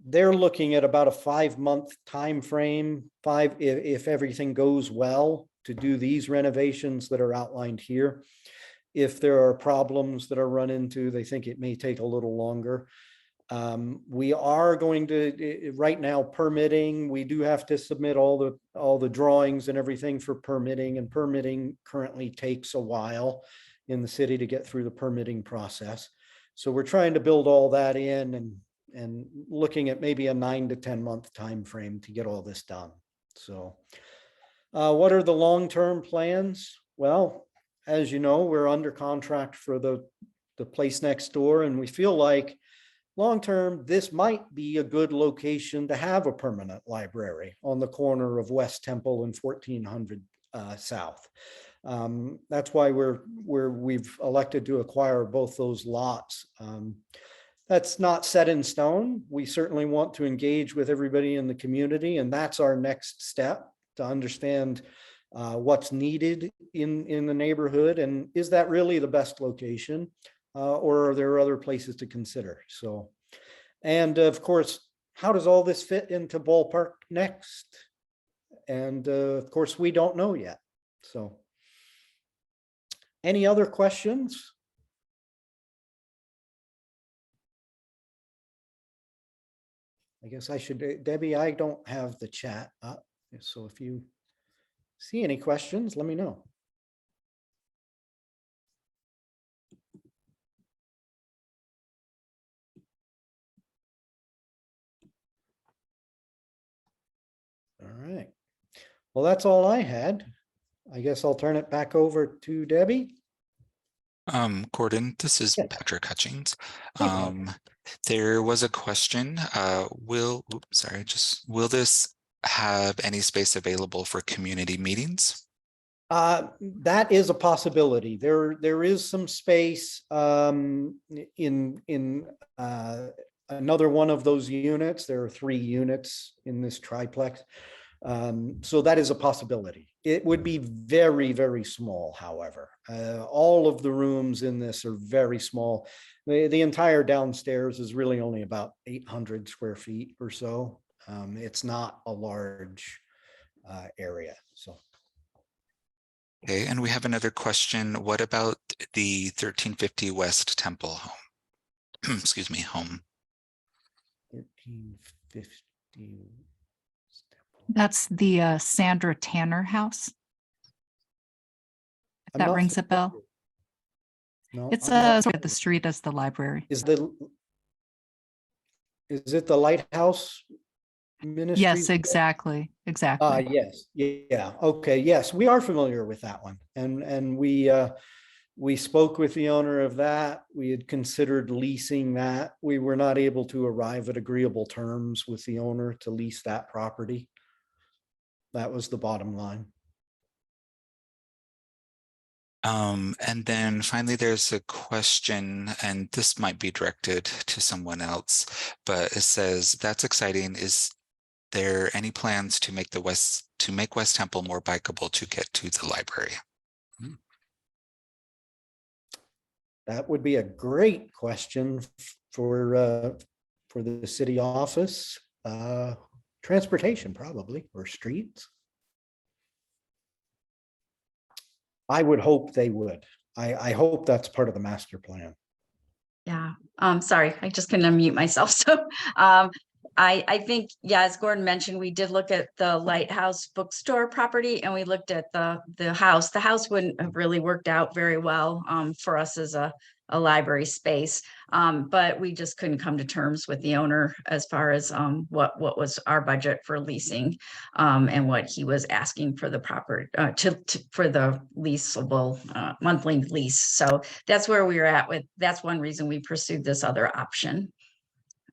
They're looking at about a 5-month time frame, if everything goes well, to do these renovations that are outlined here. If there are problems that are run into, they think it may take a little longer. We are going to right now permitting. We do have to submit all the drawings and everything for permitting, and permitting currently takes a while in the city to get through the permitting process. So we're trying to build all that in and looking at maybe a 9 to 10 month time frame to get all this done. So what are the long-term plans? Well, as you know, we're under contract for the place next door, and we feel like long-term, this might be a good location to have a permanent library on the corner of West Temple and 1400 South. That's why we've elected to acquire both those lots. That's not set in stone. We certainly want to engage with everybody in the community, and that's our next step, to understand what's needed in the neighborhood, and is that really the best location, or are there other places to consider? So, and of course, how does all this fit into Ballpark next? And of course, we don't know yet. So, any other questions? I guess I should, Debbie, I don't have the chat up. So if you see any questions, let me know. All right. Well, that's all I had. I guess I'll turn it back over to Debbie. Gordon, this is Yes. Patrick Hutchings. Hey, Patrick. There was a question. Will this have any space available for community meetings? That is a possibility. There is some space in another one of those units. There are 3 units in this triplex. So that is a possibility. It would be very, very small, however. All of the rooms in this are very small. The entire downstairs is really only about 800 square feet or so. It's not a large area. So. Okay, and we have another question. What about the 1350 West Temple home? Excuse me, home. 1350. That's the Sandra Tanner house. If I'm that not rings a bell. familiar. No, It's I'm not sort of the street as the library. Is it the Lighthouse Ministry? Yes, exactly. Exactly. Yes. Yeah. Okay. Yes, we are familiar with that one. And we spoke with the owner of that. We had considered leasing that. We were not able to arrive at agreeable terms with the owner to lease that property. That was the bottom line. And then finally, there's a question, and this might be directed to someone else, but it says, that's exciting. Is there any plans to make West Temple more bikeable to get to the library? That would be a great question for the city office. Transportation probably, or streets. I would hope they would. I hope that's part of the master plan. Yeah, sorry, I just couldn't unmute myself. So I think, yeah, as Gordon mentioned, we did look at the Lighthouse Bookstore property and we looked at the house. The house wouldn't have really worked out very well for us as a library space. But we just couldn't come to terms with the owner as far as what was our budget for leasing and what he was asking for the property for the leasable monthly lease. So that's where we were at with, that's one reason we pursued this other option.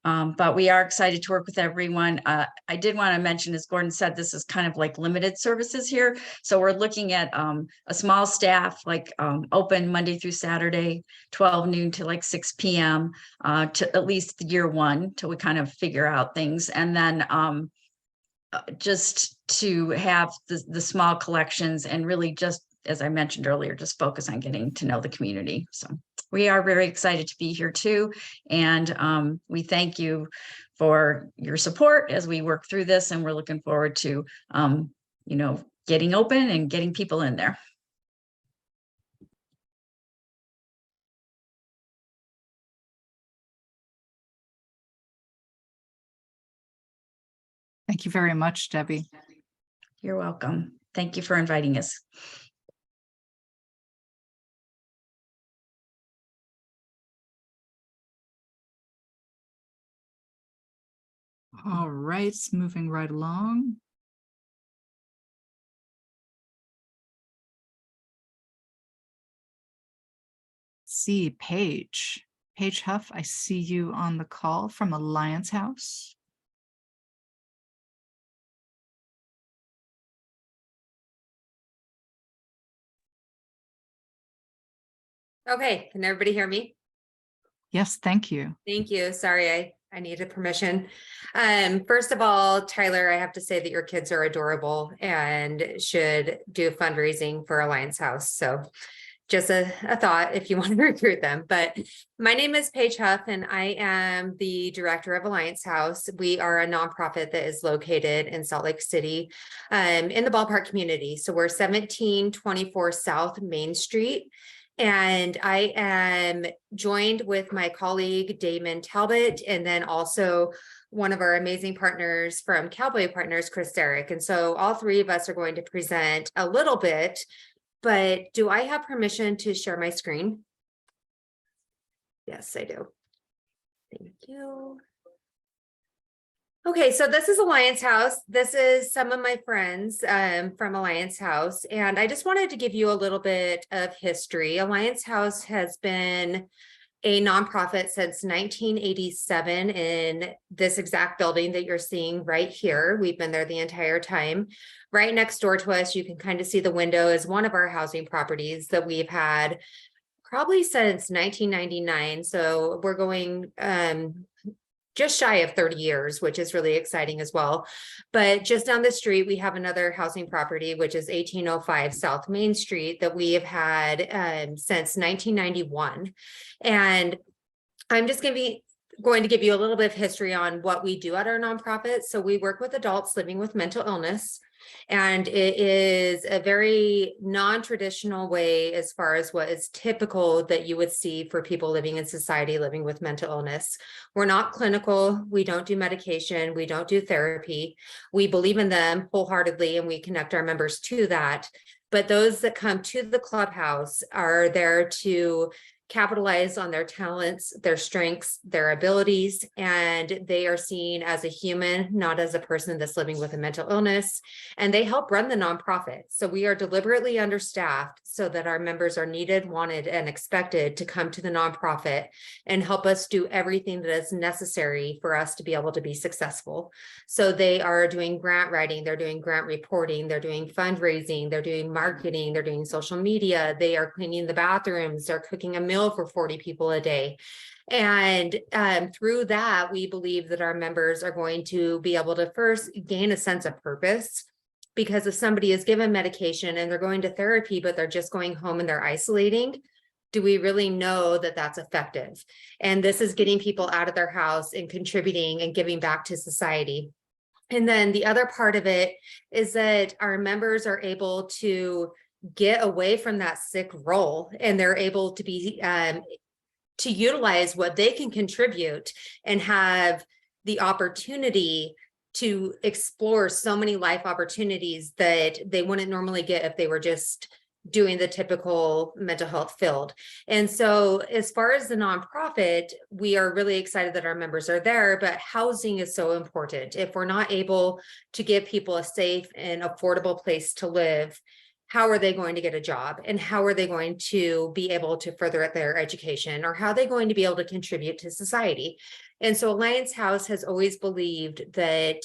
But we are excited to work with everyone. I did want to mention, as Gordon said, this is kind of like limited services here. So we're looking at a small staff, like open Monday through Saturday, 12 noon to like 6 p.m. To at least year one, till we kind of figure out things. And then just to have the small collections and really just, as I mentioned earlier, just focus on getting to know the community. So we are very excited to be here too. And we thank you for your support as we work through this. And we're looking forward to, getting open and getting people in there. Thank you very much, Debbie. You're welcome. Thank you for inviting us. All right, moving right along. See, Paige Huff, I see you on the call from Alliance House. Okay, can everybody hear me? Yes, thank you. Thank you. Sorry, I needed permission. First of all, Tyler, I have to say that your kids are adorable and should do fundraising for Alliance House. So just a thought if you want to recruit them. But my name is Paige Huff and I am the director of Alliance House. We are a nonprofit that is located in Salt Lake City in the Ballpark community. So we're 1724 South Main Street. And I am joined with my colleague, Damon Talbot, and then also one of our amazing partners from Cowboy Partners, Chris Derrick. And so all three of us are going to present a little bit, but do I have permission to share my screen? Yes, I do. Thank you. Okay, so this is Alliance House. This is some of my friends from Alliance House, and I just wanted to give you a little bit of history. Alliance House has been a nonprofit since 1987 in this exact building that you're seeing right here. We've been there the entire time. Right next door to us, you can kind of see the window is one of our housing properties that we've had probably since 1999. So we're going just shy of 30 years, which is really exciting as well. But just down the street, we have another housing property, which is 1805 South Main Street that we have had since 1991. And I'm just going to give you a little bit of history on what we do at our nonprofit. So we work with adults living with mental illness. And it is a very non-traditional way as far as what is typical that you would see for people living in society, living with mental illness. We're not clinical. We don't do medication. We don't do therapy. We believe in them wholeheartedly and we connect our members to that. But those that come to the clubhouse are there to capitalize on their talents, their strengths, their abilities, and they are seen as a human, not as a person that's living with a mental illness. And they help run the nonprofit. So we are deliberately understaffed so that our members are needed, wanted, and expected to come to the nonprofit and help us do everything that is necessary for us to be able to be successful. So they are doing grant writing, they're doing grant reporting, they're doing fundraising, they're doing marketing, they're doing social media, they are cleaning the bathrooms, they're cooking a meal for 40 people a day. And through that, we believe that our members are going to be able to first gain a sense of purpose, because if somebody is given medication and they're going to therapy, but they're just going home and they're isolating, do we really know that that's effective? And this is getting people out of their house and contributing and giving back to society. And then the other part of it is that our members are able to get away from that sick role and they're able to be to utilize what they can contribute and have the opportunity to explore so many life opportunities that they wouldn't normally get if they were just doing the typical mental health field. And so as far as the nonprofit, we are really excited that our members are there, but housing is so important. If we're not able to give people a safe and affordable place to live, how are they going to get a job? And how are they going to be able to further their education? Or how are they going to be able to contribute to society? And so Alliance House has always believed that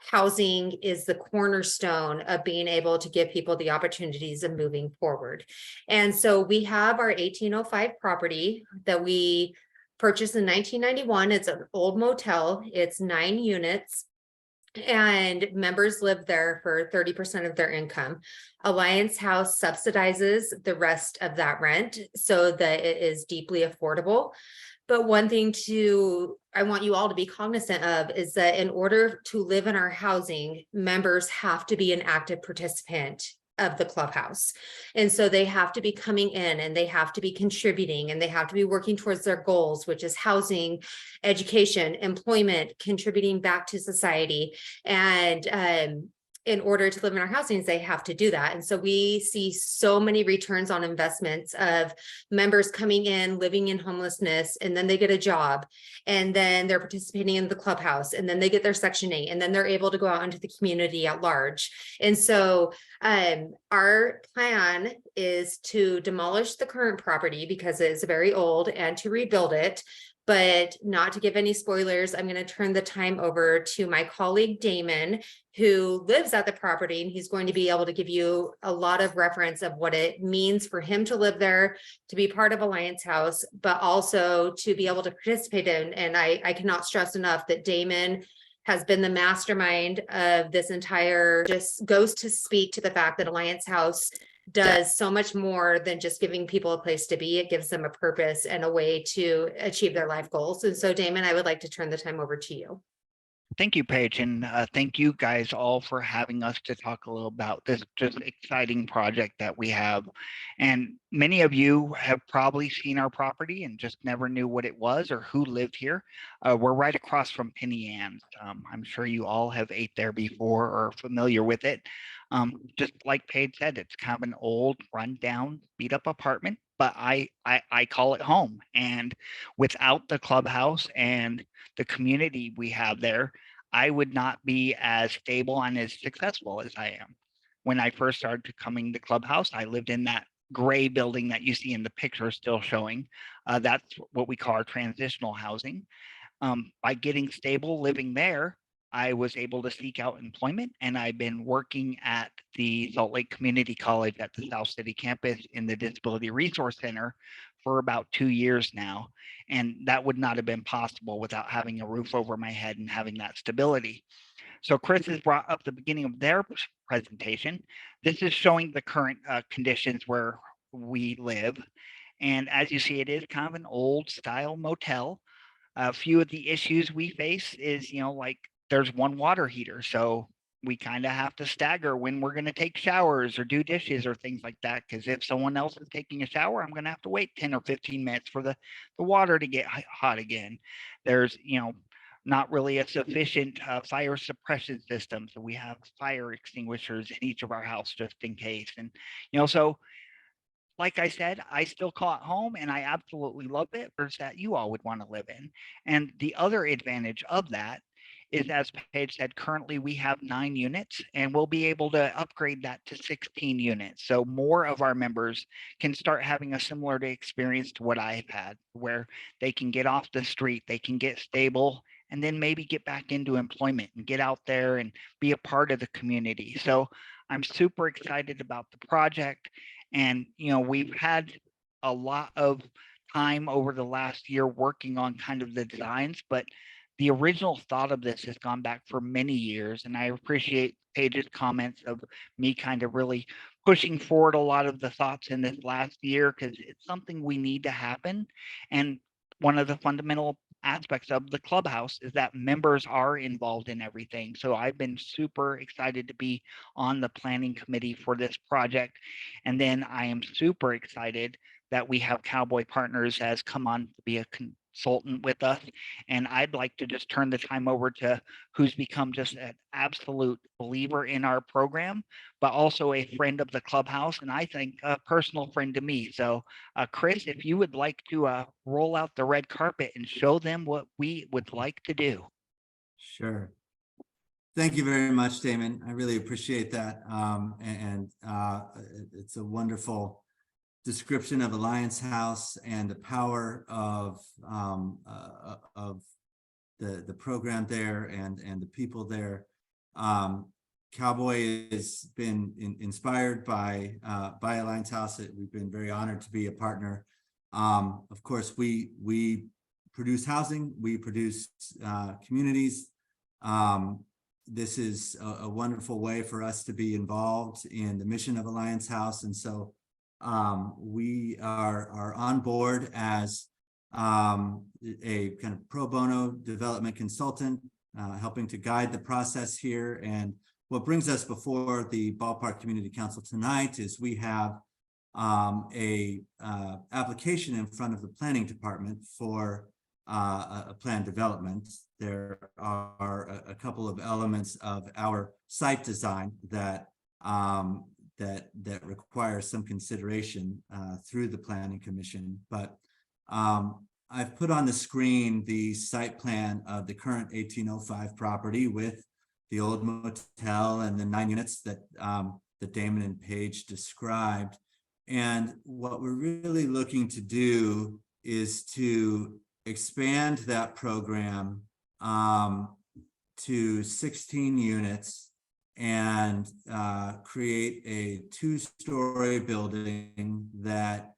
housing is the cornerstone of being able to give people the opportunities of moving forward. And so we have our 1805 property that we purchased in 1991. It's an old motel. It's 9 units. And members live there for 30% of their income. Alliance House subsidizes the rest of that rent so that it is deeply affordable. But one thing I want you all to be cognizant of is that in order to live in our housing, members have to be an active participant of the clubhouse. And so they have to be coming in and they have to be contributing and they have to be working towards their goals, which is housing, education, employment, contributing back to society. And in order to live in our housings, they have to do that. And so we see so many returns on investments of members coming in, living in homelessness, and then they get a job, and then they're participating in the clubhouse, and then they get their Section 8, and then they're able to go out into the community at large. And so our plan is to demolish the current property because it's very old and to rebuild it. But not to give any spoilers, I'm going to turn the time over to my colleague Damon, who lives at the property, and he's going to be able to give you a lot of reference of what it means for him to live there, to be part of Alliance House, but also to be able to participate in. And I cannot stress enough that Damon has been the mastermind of this entire, just goes to speak to the fact that Alliance House does so much more than just giving people a place to be. It gives them a purpose and a way to achieve their life goals. And so, Damon, I would like to turn the time over to you. Thank you, Paige, and thank you guys all for having us to talk a little about this just exciting project that we have. And many of you have probably seen our property and just never knew what it was or who lived here. We're right across from Penny Ann's. I'm sure you all have ate there before or are familiar with it. Just like Paige said, it's kind of an old, rundown, beat-up apartment, but I call it home. And without the clubhouse and the community we have there, I would not be as stable and as successful as I am. When I first started coming to Clubhouse, I lived in that gray building that you see in the picture still showing. That's what we call our transitional housing. By getting stable living there, I was able to seek out employment, and I've been working at the Salt Lake Community College at the South City campus in the Disability Resource Center for about 2 years now. And that would not have been possible without having a roof over my head and having that stability. So Chris has brought up the beginning of their presentation. This is showing the current conditions where we live. And as you see, it is kind of an old style motel. A few of the issues we face is, like there's one water heater. So we kind of have to stagger when we're going to take showers or do dishes or things like that. Because if someone else is taking a shower, I'm going to have to wait 10 or 15 minutes for the water to get hot again. There's, not really a sufficient fire suppression system. So we have fire extinguishers in each of our house just in case. And, so like I said, I still call it home and I absolutely love it. There's that you all would want to live in. And the other advantage of that is, as Paige said, currently we have 9 units and we'll be able to upgrade that to 16 units. So more of our members can start having a similar experience to what I've had, where they can get off the street, they can get stable, and then maybe get back into employment and get out there and be a part of the community. So I'm super excited about the project. And, we've had a lot of time over the last year working on kind of the designs, but the original thought of this has gone back for many years. And I appreciate Paige's comments of me kind of really pushing forward a lot of the thoughts in this last year, because it's something we need to happen. And one of the fundamental aspects of the clubhouse is that members are involved in everything. So I've been super excited to be on the planning committee for this project. And then I am super excited that we have Cowboy Partners has come on to be a consultant with us. And I'd like to just turn the time over to who's become just an absolute believer in our program, but also a friend of the clubhouse, and I think a personal friend to me. So Chris, if you would like to roll out the red carpet and show them what we would like to do. Sure. Thank you very much, Damon. I really appreciate that. It's a wonderful description of Alliance House and the power of the program there and the people there. Cowboy has been inspired by Alliance House. We've been very honored to be a partner. Of course, we produce housing, we produce communities. This is a wonderful way for us to be involved in the mission of Alliance House. And so we are on board as a kind of pro bono development consultant, helping to guide the process here. And what brings us before the Ballpark Community Council tonight is we have a application in front of the planning department for a plan development. There are a couple of elements of our site design that require some consideration through the Planning Commission. But I've put on the screen the site plan of the current 1805 property with the old motel and the 9 units that Damon and Paige described. And what we're really looking to do is to expand that program to 16 units and create a 2-story building that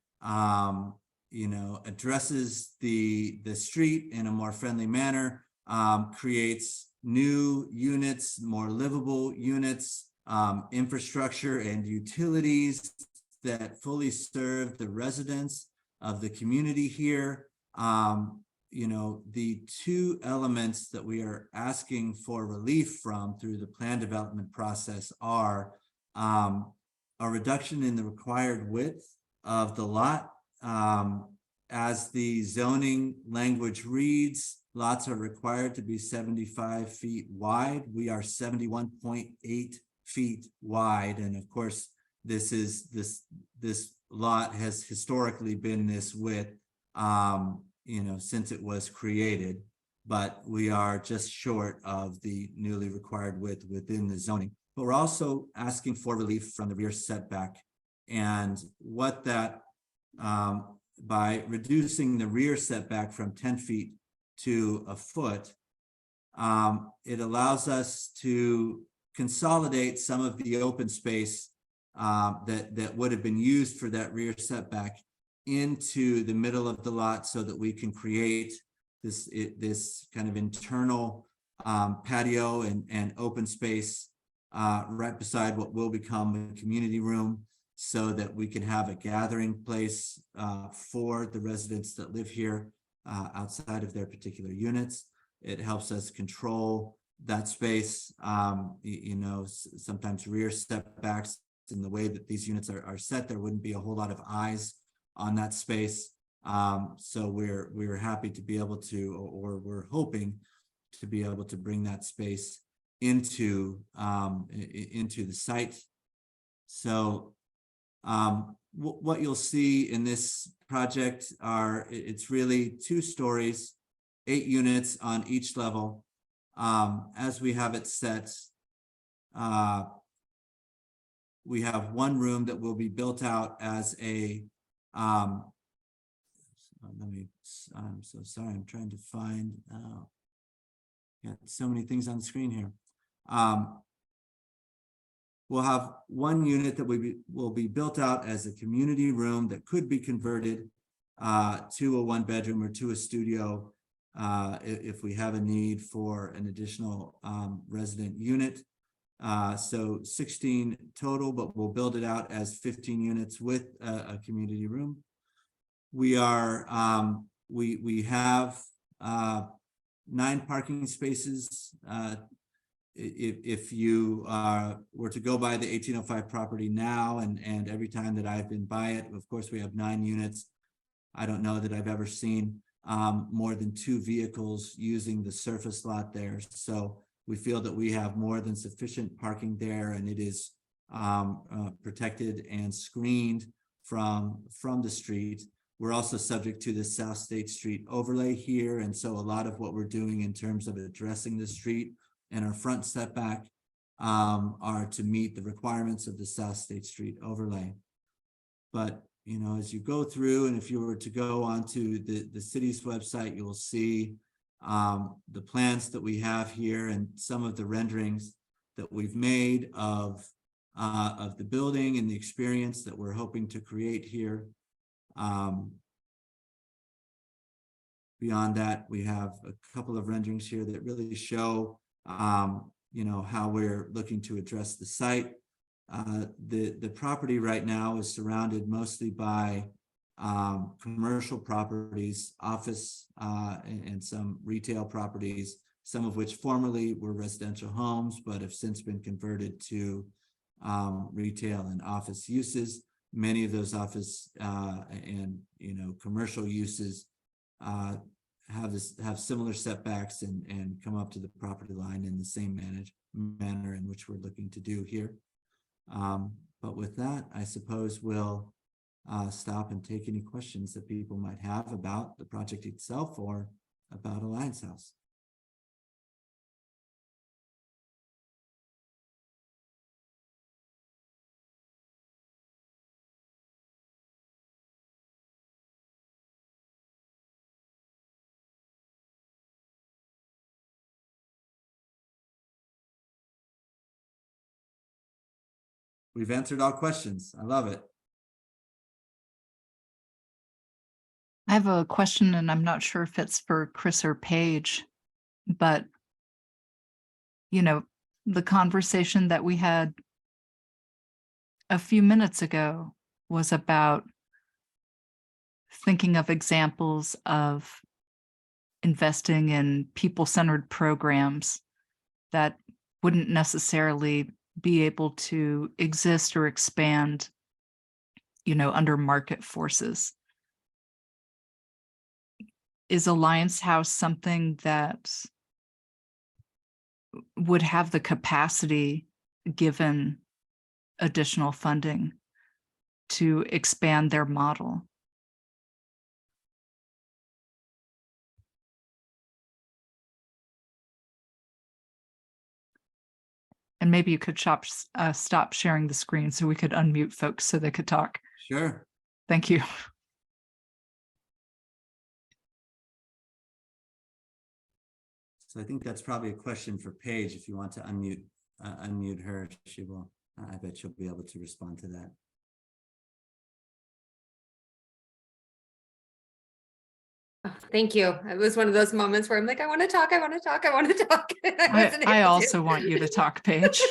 addresses the street in a more friendly manner, creates new units, more livable units, infrastructure and utilities that fully serve the residents of the community here. The 2 elements that we are asking for relief from through the plan development process are a reduction in the required width of the lot. As the zoning language reads, lots are required to be 75 feet wide. We are 71.8 feet wide. And of course, this lot has historically been this width since it was created, but we are just short of the newly required width within the zoning. But we're also asking for relief from the rear setback, and what that by reducing the rear setback from 10 feet to a foot, it allows us to consolidate some of the open space that would have been used for that rear setback into the middle of the lot, so that we can create this kind of internal patio and open space right beside what will become a community room, so that we can have a gathering place for the residents that live here outside of their particular units. It helps us control that space. Sometimes rear setbacks, in the way that these units are set, there wouldn't be a whole lot of eyes on that space. So we're happy to be able to, or we're hoping to be able to bring that space into the site. So what you'll see in this project it's really 2 stories, 8 units on each level. As we have it set, we have 1 room that will be built out as a I'm so sorry, I'm trying to find got so many things on the screen here. We'll have 1 unit that will be built out as a community room that could be converted to a 1-bedroom or to a studio if we have a need for an additional resident unit. So 16 total, but we'll build it out as 15 units with a community room. We are we have 9 parking spaces if you were to go by the 1805 property now, and every time that I've been by it, of course, we have 9 units. I don't know that I've ever seen more than 2 vehicles using the surface lot there. So we feel that we have more than sufficient parking there, and it is protected and screened from the street. We're also subject to the South State Street overlay here. And so a lot of what we're doing in terms of addressing the street and our front setback are to meet the requirements of the South State Street overlay. But, you know, as you go through, and if you were to go onto the city's website, you will see the plans that we have here and some of the renderings that we've made of the building and the experience that we're hoping to create here. Beyond that, we have a couple of renderings here that really show you know, how we're looking to address the site. The property right now is surrounded mostly by commercial properties, office and some retail properties, some of which formerly were residential homes, but have since been converted to retail and office uses. Many of those office and, you know, commercial uses have similar setbacks and come up to the property line in the same manner in which we're looking to do here. But with that, I suppose we'll stop and take any questions that people might have about the project itself or about Alliance House. We've answered all questions. I love it. I have a question, and I'm not sure if it's for Chris or Paige, but you know, the conversation that we had a few minutes ago was about thinking of examples of investing in people-centered programs that wouldn't necessarily be able to exist or expand, you know, under market forces. Is Alliance House something that would have the capacity, given additional funding, to expand their model? And maybe you could stop sharing the screen so we could unmute folks so they could talk. Sure. Thank you. So I think that's probably a question for Paige. If you want to unmute her, she will. I bet she'll be able to respond to that. Oh, thank you. It was one of those moments where I'm like, I want to talk, I want to talk, I want to talk. I also want you to talk, Paige.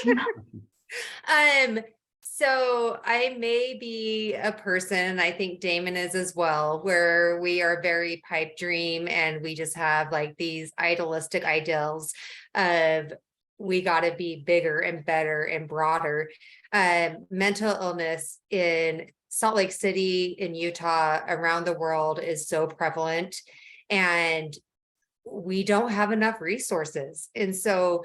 So I may be a person, I think Damon is as well, where we are very pipe dream and we just have like these idealistic ideals of we got to be bigger and better and broader. Mental illness in Salt Lake City, in Utah, around the world is so prevalent, and we don't have enough resources. And so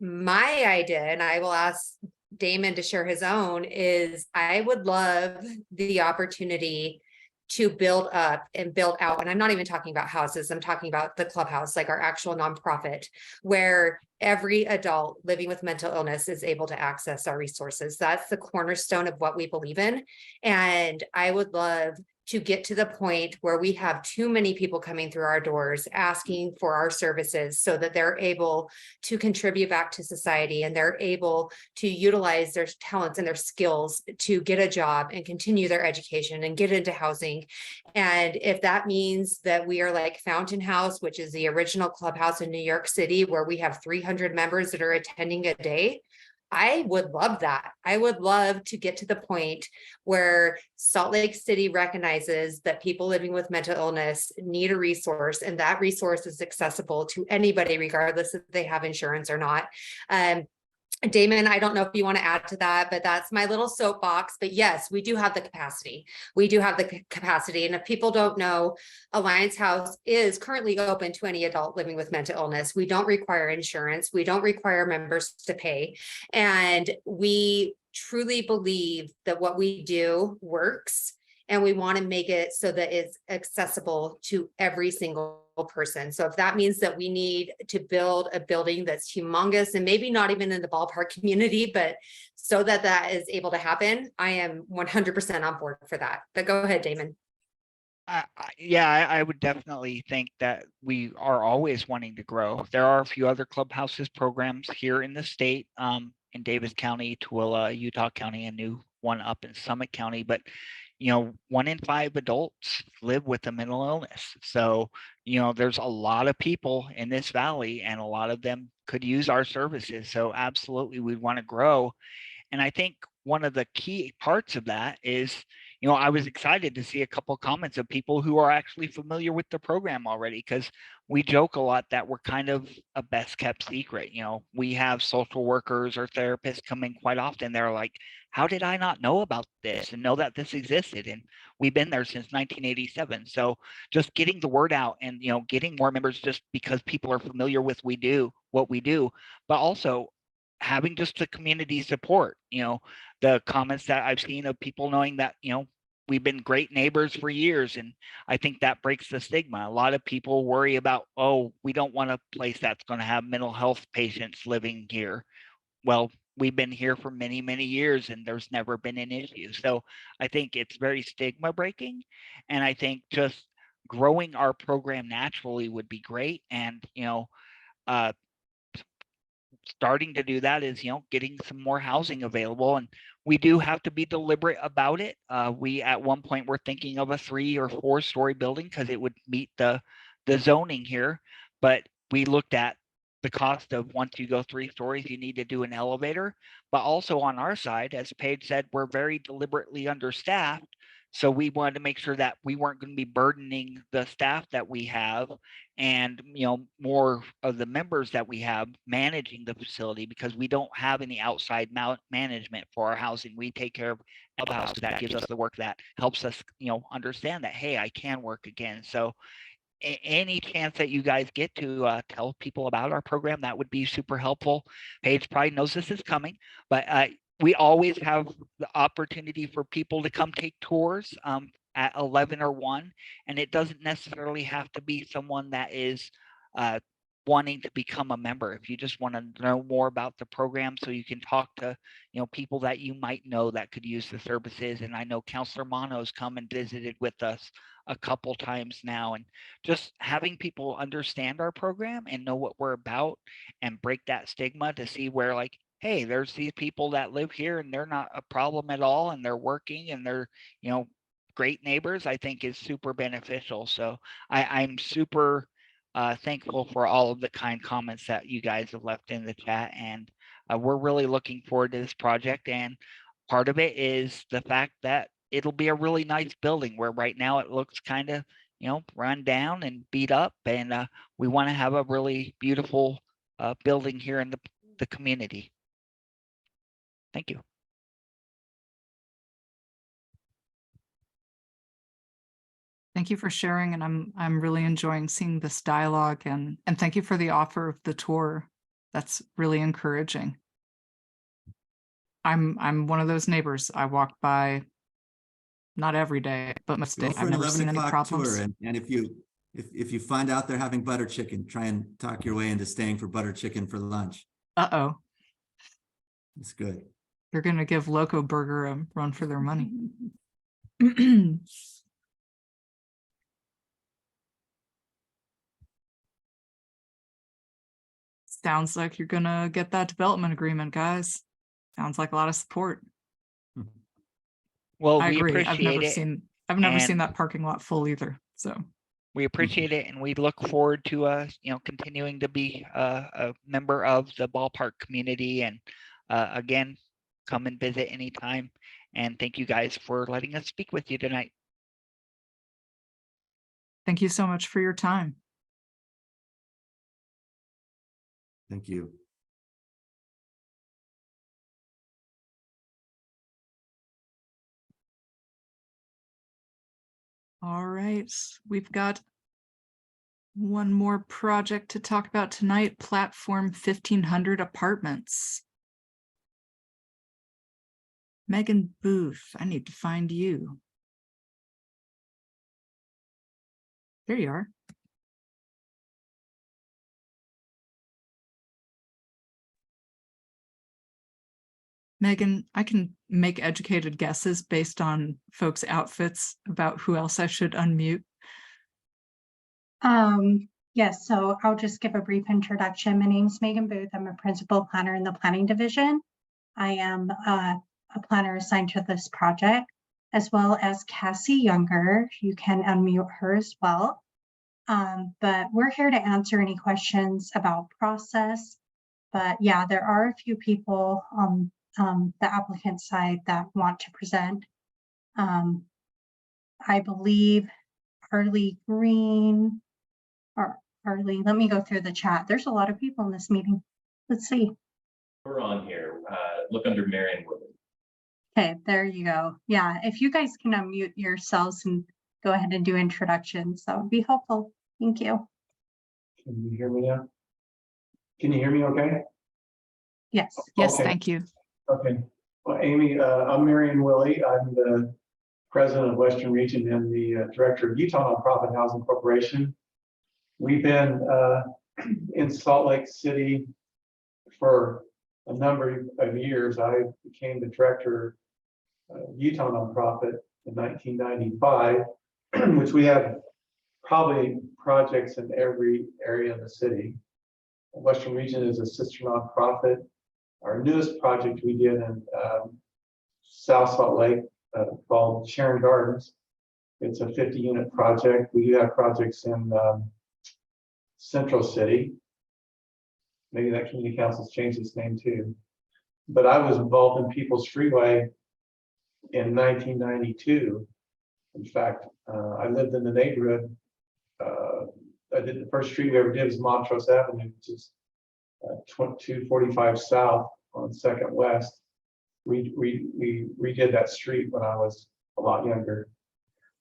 my idea, and I will ask Damon to share his own, is I would love the opportunity to build up and build out. And I'm not even talking about houses. I'm talking about the clubhouse, like our actual nonprofit, where every adult living with mental illness is able to access our resources. That's the cornerstone of what we believe in. And I would love to get to the point where we have too many people coming through our doors asking for our services so that they're able to contribute back to society and they're able to utilize their talents and their skills to get a job and continue their education and get into housing. And if that means that we are like Fountain House, which is the original clubhouse in New York City, where we have 300 members that are attending a day, I would love that. I would love to get to the point where Salt Lake City recognizes that people living with mental illness need a resource, and that resource is accessible to anybody, regardless if they have insurance or not. Damon, I don't know if you want to add to that, but that's my little soapbox. But yes, we do have the capacity. We do have the capacity. And if people don't know, Alliance House is currently open to any adult living with mental illness. We don't require insurance. We don't require members to pay. And we truly believe that what we do works. And we want to make it so that it's accessible to every single person. So if that means that we need to build a building that's humongous and maybe not even in the ballpark community, but so that that is able to happen, I am 100% on board for that. But go ahead, Damon. Yeah, I would definitely think that we are always wanting to grow. There are a few other clubhouses programs here in the state, in Davis County, Tooele, Utah County, a new one up in Summit County, but 1 in 5 adults live with a mental illness. So, there's a lot of people in this valley and a lot of them could use our services. So absolutely, we'd want to grow. And I think one of the key parts of that is, I was excited to see a couple of comments of people who are actually familiar with the program already, because we joke a lot that we're kind of a best kept secret. We have social workers or therapists come in quite often. They're like, how did I not know about this and know that this existed? And we've been there since 1987. So just getting the word out and, getting more members just because people are familiar with what we do, but also having just the community support, the comments that I've seen of people knowing that, we've been great neighbors for years. And I think that breaks the stigma. A lot of people worry about, oh, we don't want a place that's going to have mental health patients living here. Well, we've been here for many, many years and there's never been an issue. So I think it's very stigma breaking. And I think just growing our program naturally would be great. And, starting to do that is getting some more housing available, and we do have to be deliberate about it. We at one point were thinking of a 3 or 4 story building because it would meet the zoning here, but we looked at the cost of, once you go 3 stories you need to do an elevator. But also on our side, as Paige said, we're very deliberately understaffed, so we wanted to make sure that we weren't going to be burdening the staff that we have and more of the members that we have managing the facility, because we don't have any outside management for our housing. We take care of the house. That gives us the work that helps us understand that, hey, I can work again. So any chance that you guys get to tell people about our program, that would be super helpful. Paige probably knows this is coming, but we always have the opportunity for people to come take tours at 11 or 1, and it doesn't necessarily have to be someone that is wanting to become a member. If you just want to know more about the program, so you can talk to people that you might know that could use the services. And I know Counselor Mono's come and visited with us a couple times now, and just having people understand our program and know what we're about and break that stigma to see where, like, hey, there's these people that live here and they're not a problem at all, and they're working and they're great neighbors, I think is super beneficial. So I'm super thankful for all of the kind comments that you guys have left in the chat, and we're really looking forward to this project. And part of it is the fact that it'll be a really nice building, where right now it looks kind of run down and beat up, and we want to have a really beautiful building here in the community. Thank you. Thank you for sharing, and I'm really enjoying seeing this dialogue, and thank you for the offer of the tour. That's really encouraging. I'm one of those neighbors. I walk by not every day, but most days. I've never seen any problems. Tour, and if you find out they're having butter chicken, try and talk your way into staying for butter chicken for lunch. Uh-oh. It's good. You're gonna give Loco Burger a run for their money. Sounds like you're gonna get that development agreement, guys. Sounds like a lot of support. Well, I we agree. appreciate I've never seen that parking lot full either. So we appreciate it, and we look forward to continuing to be a member of the Ballpark community. And Again, come and visit anytime. And thank you guys for letting us speak with you tonight. Thank you so much for your time. Thank you. All right, we've got one more project to talk about tonight, Platform 1500 Apartments. Megan Booth, I need to find you. There you are. Megan, I can make educated guesses based on folks' outfits about who else I should unmute. Yes, so I'll just give a brief introduction. My name is Megan Booth. I'm a principal planner in the planning division. I am a planner assigned to this project, as well as Cassie Younger. You can unmute her as well. But we're here to answer any questions about process. But yeah, there are a few people on the applicant side that want to present. I believe Harley Green, or Harley, let me go through the chat. There's a lot of people in this meeting. Let's see. We're on here. Look under Marion Wood. Okay, there you go. Yeah, if you guys can unmute yourselves and go ahead and do introductions, that would be helpful. Thank you. Can you hear me now? Can you hear me okay? Yes. Yes, Okay. thank you. Okay. Well, Amy, I'm Marion Willie. I'm the president of Western Region and the director of Utah Nonprofit Housing Corporation. We've been in Salt Lake City for a number of years. I became the director of Utah Nonprofit in 1995, which we have probably projects in every area of the city. Western Region is a sister nonprofit. Our newest project we did in South Salt Lake called Sharon Gardens. It's a 50-unit project. We do have projects in Central City. Maybe that community council's changed its name too. But I was involved in People's Freeway in 1992. In fact, I lived in the neighborhood. I did the first street we ever did was Montrose Avenue, which is 245 South on 2nd West. We redid that street when I was a lot younger.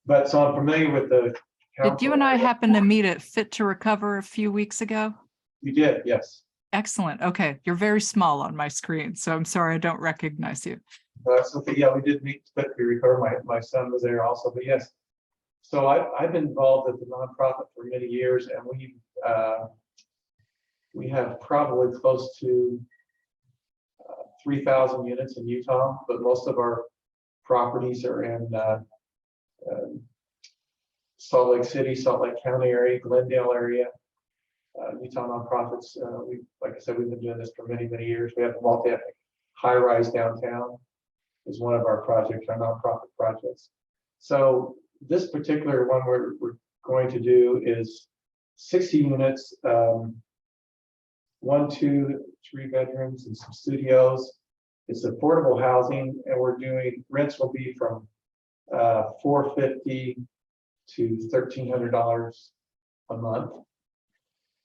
But so I'm familiar with the Did you and I happen to meet at Fit to Recover a few weeks ago? You did, yes. Excellent. Okay, you're very small on my screen, so I'm sorry I don't recognize you. That's okay. Yeah, we did meet Fit to Recover. My son was there also, but yes. So I've been involved with the nonprofit for many years, and we have probably close to 3,000 units in Utah, but most of our properties are in Salt Lake City, Salt Lake County area, Glendale area. Utah Nonprofits, like I said, we've been doing this for many, many years. We have a multi-ethnic high-rise downtown is one of our projects, our nonprofit projects. So this particular one we're going to do is 60 units, 1, 2, 3 bedrooms and some studios. It's affordable housing, and we're doing rents will be from $450 to $1,300 a month.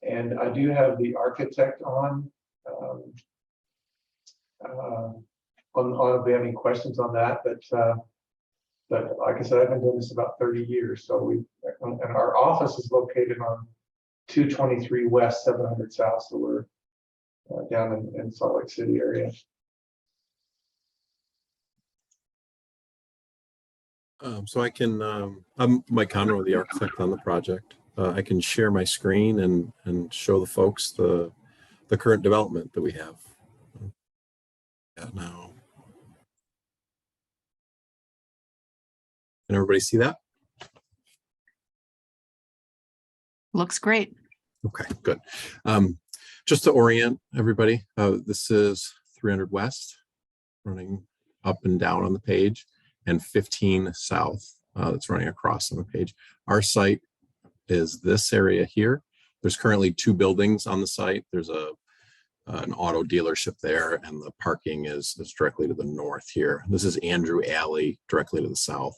And I do have the architect on. If we have any questions on that, but like I said, I've been doing this about 30 years. So and our office is located on 223 West, 700 South. So we're down in Salt Lake City area. So I can, I'm Mike Conroe, the architect on the project. I can share my screen and show the folks the current development that we have. Now, can everybody see that? Looks great. Okay, good. Just to orient everybody, this is 300 West running up and down on the page, and 15 South that's running across on the page. Our site is this area here. There's currently 2 buildings on the site. There's a an auto dealership there, and the parking is directly to the north here. This is Andrew Alley directly to the south.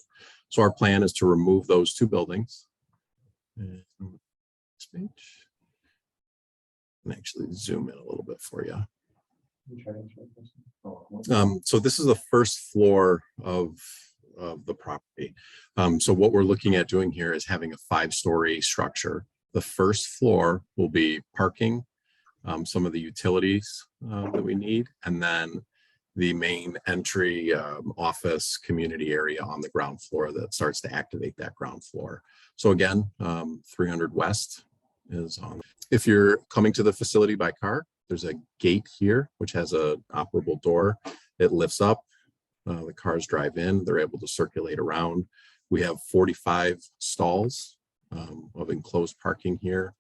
So our plan is to remove those two buildings. And next page. And actually zoom in a little bit for you. So this is the first floor of the property. So what we're looking at doing here is having a 5-story structure. The first floor will be parking, some of the utilities that we need, and then the main entry office community area on the ground floor that starts to activate that ground floor. So again, 300 West is on. If you're coming to the facility by car, there's a gate here, which has a operable door. It lifts up, the cars drive in, they're able to circulate around. We have 45 stalls of enclosed parking here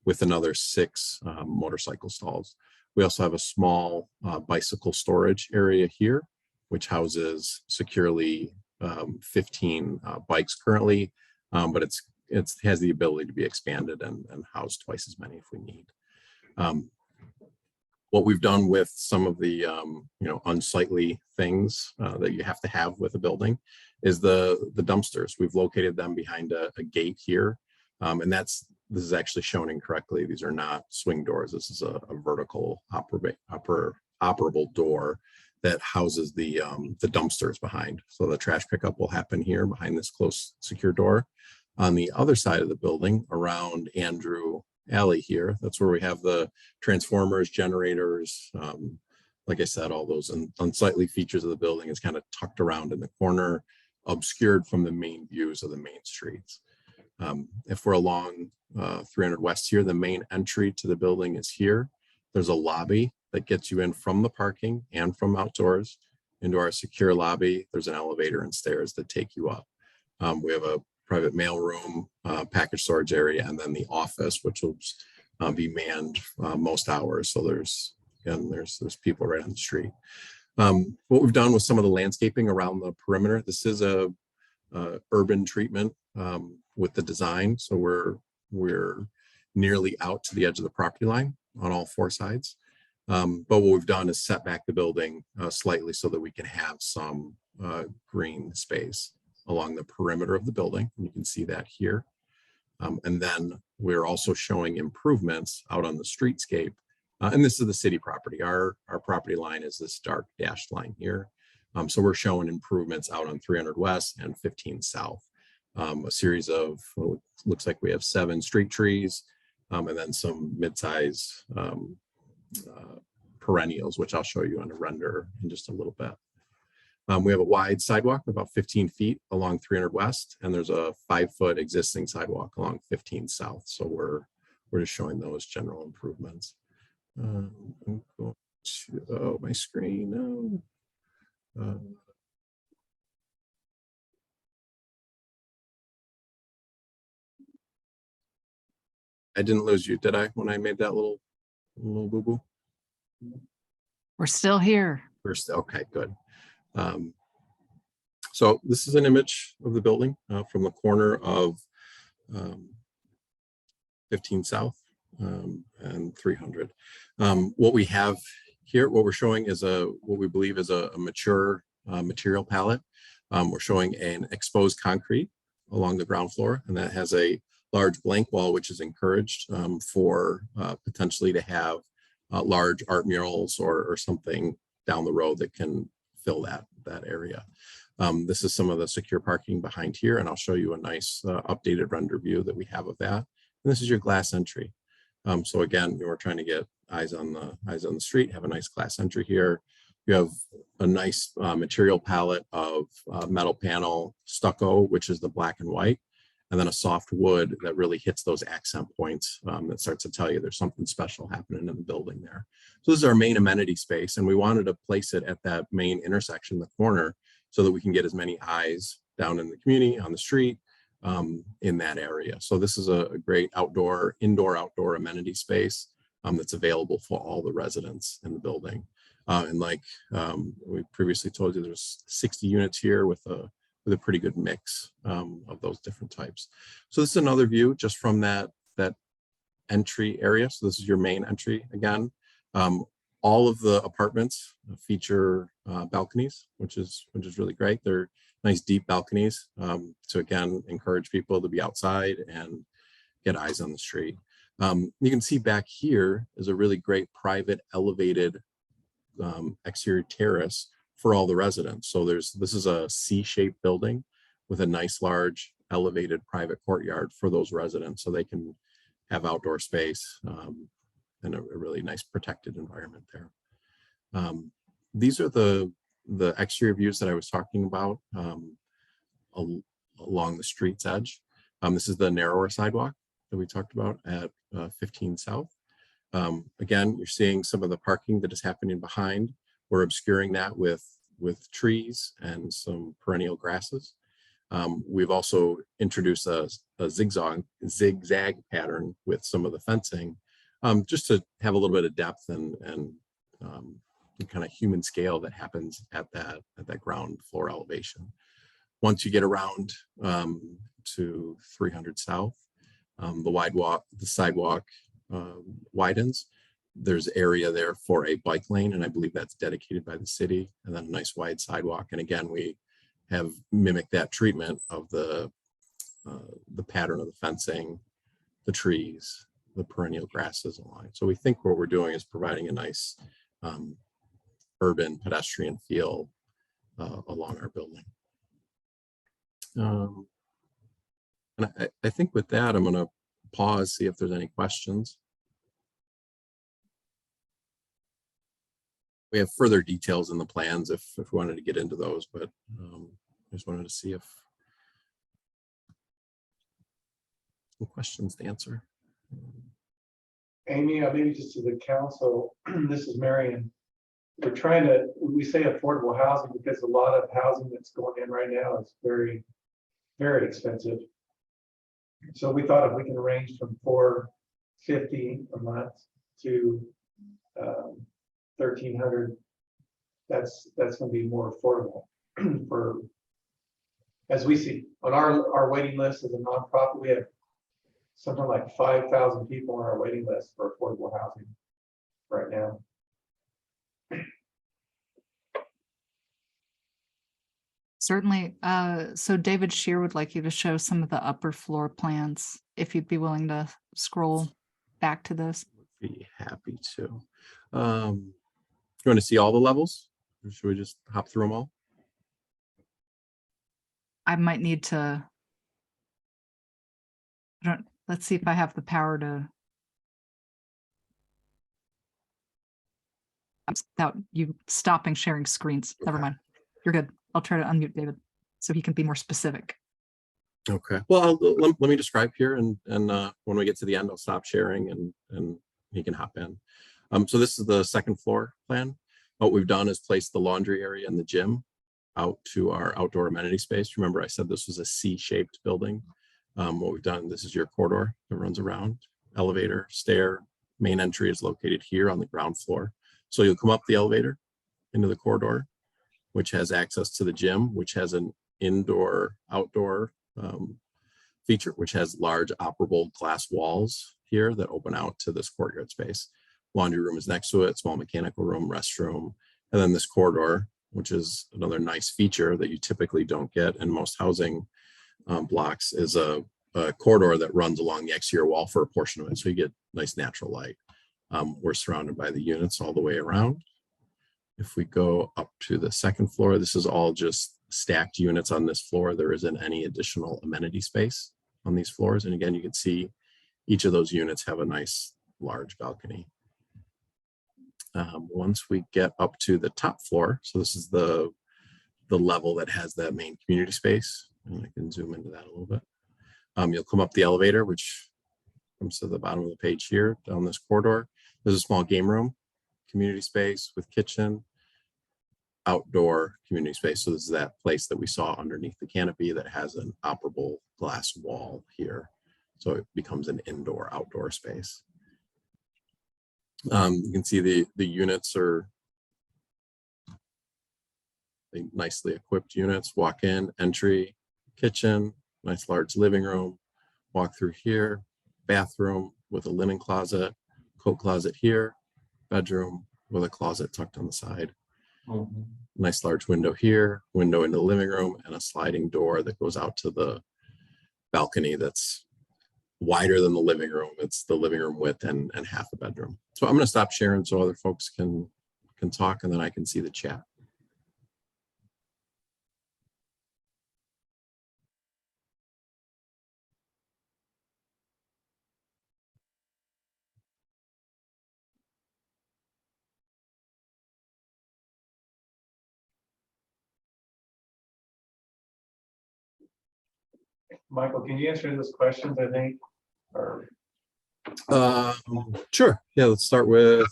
with another 6 motorcycle stalls. We also have a small bicycle storage area here, which houses securely 15 bikes currently, but it has the ability to be expanded and house twice as many if we need. What we've done with some of the unsightly things that you have to have with a building is the dumpsters. We've located them behind a gate here, and this is actually shown incorrectly. These are not swing doors. This is a vertical operable door that houses the dumpsters behind. So the trash pickup will happen here behind this close secure door. On the other side of the building, around Andrew Alley here, that's where we have the transformers, generators, like I said, all those unsightly features of the building is kind of tucked around in the corner, obscured from the main views of the main streets. If we're along 300 West here, the main entry to the building is here. There's a lobby that gets you in from the parking and from outdoors into our secure lobby. There's an elevator and stairs that take you up. We have a private mail room, package storage area, and then the office, which will be manned most hours. So there's people right on the street. What we've done with some of the landscaping around the perimeter, this is a urban treatment with the design. So we're nearly out to the edge of the property line on all 4 sides. But what we've done is set back the building slightly so that we can have some green space along the perimeter of the building. You can see that here. And then we're also showing improvements out on the streetscape. And this is the city property. Our property line is this dark dashed line here. So we're showing improvements out on 300 West and 15 South. A series of, well, looks like we have 7 street trees, and then some mid-size perennials, which I'll show you on a render in just a little bit. We have a wide sidewalk, about 15 feet along 300 West, and there's a 5-foot existing sidewalk along 15 South. So we're just showing those general improvements. I'm going to my screen now. I didn't lose you, did I, when I made that little boo-boo? We're still here. Okay, good. So this is an image of the building from the corner of 15 South and 300. What we have here, what we're showing is what we believe is a mature material palette. We're showing an exposed concrete along the ground floor, and that has a large blank wall, which is encouraged for potentially to have large art murals or something down the road that can fill that area. This is some of the secure parking behind here, and I'll show you a nice updated render view that we have of that. And this is your glass entry. So again, we're trying to get eyes on the street, have a nice glass entry here. You have a nice material palette of metal panel stucco, which is the black and white, and then a soft wood that really hits those accent points that starts to tell you there's something special happening in the building there. So this is our main amenity space, and we wanted to place it at that main intersection, the corner, so that we can get as many eyes down in the community, on the street, in that area. So this is a great indoor-outdoor amenity space that's available for all the residents in the building. And like we previously told you, there's 60 units here with a pretty good mix of those different types. So this is another view just from that entry area. So this is your main entry again. All of the apartments feature balconies, which is really great. They're nice deep balconies. So again, encourage people to be outside and get eyes on the street. You can see back here is a really great private elevated exterior terrace for all the residents. So this is a C-shaped building with a nice large elevated private courtyard for those residents, so they can have outdoor space and a really nice protected environment there. These are the exterior views that I was talking about along the street's edge. This is the narrower sidewalk that we talked about at 15 South. Again, you're seeing some of the parking that is happening behind. We're obscuring that with trees and some perennial grasses. We've also introduced a zigzag pattern with some of the fencing, just to have a little bit of depth and kind of human scale that happens at that ground floor elevation. Once you get around to 300 South, the sidewalk widens. There's area there for a bike lane, and I believe that's dedicated by the city, and then a nice wide sidewalk. And again, we have mimicked that treatment of the pattern of the fencing, the trees, the perennial grasses along. So we think what we're doing is providing a nice urban pedestrian feel along our building. And I think with that, I'm going to pause, see if there's any questions. We have further details in the plans if we wanted to get into those, but I just wanted to see if some questions to answer. Amy, maybe just to the council, this is Marion. We say affordable housing because a lot of housing that's going in right now is very, very expensive. So we thought if we can range from $450 a month to $1,300, that's going to be more affordable for, as we see on our waiting list as a nonprofit. We have something like 5,000 people on our waiting list for affordable housing right now. Certainly. So David Shear would like you to show some of the upper floor plans, if you'd be willing to scroll back to this. Be happy to. You want to see all the levels, or should we just hop through them all? I might need to, let's see if I have the power to. Without you stopping sharing screens. Never mind. You're good. I'll try to unmute David so he can be more specific. Okay. Well, let me describe here, and when we get to the end, I'll stop sharing and he can hop in. So this is the second floor plan. What we've done is place the laundry area and the gym out to our outdoor amenity space. Remember, I said this was a C-shaped building. What we've done, this is your corridor that runs around, elevator, stair, main entry is located here on the ground floor. So you'll come up the elevator into the corridor, which has access to the gym, which has an indoor-outdoor feature, which has large operable glass walls here that open out to this courtyard space. Laundry room is next to it, small mechanical room, restroom, and then this corridor, which is another nice feature that you typically don't get in most housing blocks, is a corridor that runs along the exterior wall for a portion of it, so you get nice natural light. We're surrounded by the units all the way around. If we go up to the second floor, this is all just stacked units on this floor. There isn't any additional amenity space on these floors. And again, you can see each of those units have a nice large balcony. Once we get up to the top floor, so this is the level that has that main community space, and I can zoom into that a little bit. You'll come up the elevator, which comes to the bottom of the page here, down this corridor. There's a small game room, community space with kitchen, outdoor community space. So this is that place that we saw underneath the canopy that has an operable glass wall here. So it becomes an indoor-outdoor space. You can see the units are nicely equipped units. Walk in, entry, kitchen, nice large living room. Walk through here, bathroom with a linen closet, coat closet here, bedroom, with a closet tucked on the side. Mhm. Nice large window here, window into the living room, and a sliding door that goes out to the balcony that's wider than the living room. It's the living room width and half a bedroom. So I'm going to stop sharing so other folks can talk, and then I can see the chat. Michael, can you answer those questions, I think? Or Sure. Yeah, let's start with,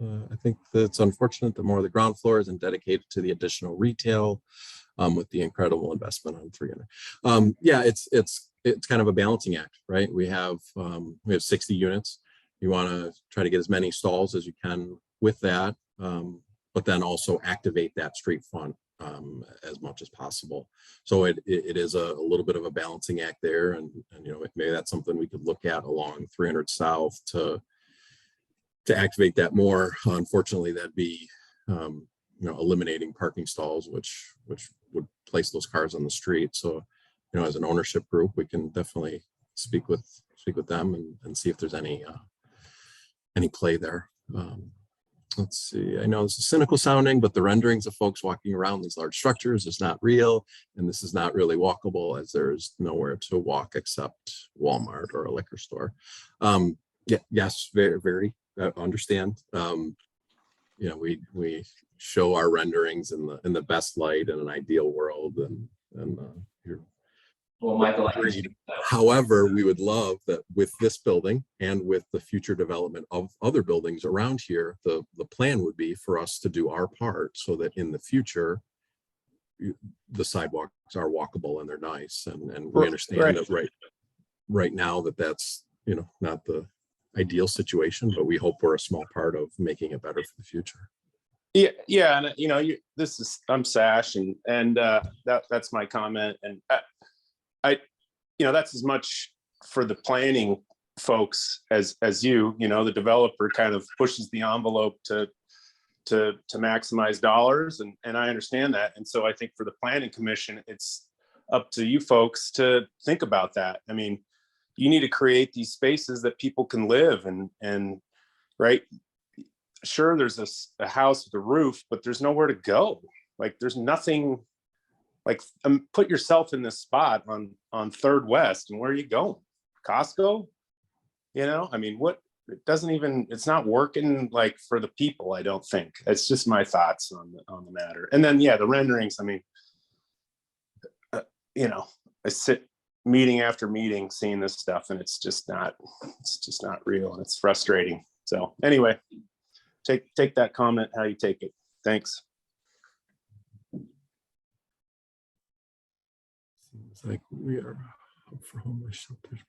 I think that's unfortunate that more of the ground floor isn't dedicated to the additional retail with the incredible investment on 300. Yeah, it's kind of a balancing act, right? We have 60 units. You want to try to get as many stalls as you can with that, but then also activate that street front as much as possible. So it is a little bit of a balancing act there, and you know, maybe that's something we could look at along 300 South to activate that more. Unfortunately, that'd be you know, eliminating parking stalls, which would place those cars on the street. So, you know, as an ownership group, we can definitely speak with them and see if there's any play there. Let's see, I know this is cynical sounding, but the renderings of folks walking around these large structures is not real, and this is not really walkable, as there's nowhere to walk except Walmart or a liquor store. Yeah, yes, very understand. You know, we show our renderings in the best light in an ideal world, and you're Well, Michael, however, we would love that with this building and with the future development of other buildings around here, the plan would be for us to do our part so that in the future, the sidewalks are walkable and they're nice. And we understand that right now that's, you know, not the ideal situation, but we hope we're a small part of making it better for the future. Yeah, and you know, I'm Sash, and that's my comment, and I you know, that's as much for the planning folks as you know, the developer kind of pushes the envelope to maximize dollars, and I understand that, and so I think for the planning commission, it's up to you folks to think about that. I mean, you need to create these spaces that people can live and right. Sure, there's a house with a roof, but there's nowhere to go. Like, there's nothing. Like, put yourself in this spot on 3rd West, and where are you going? Costco? You know, I mean, it doesn't even, it's not working like for the people, I don't think. It's just my thoughts on the matter. And then, yeah, the renderings, I mean, you know, I sit meeting after meeting seeing this stuff, and it's just not real, and it's frustrating. So anyway, take that comment how you take it. Thanks. Seems like we are up for homeless shelters,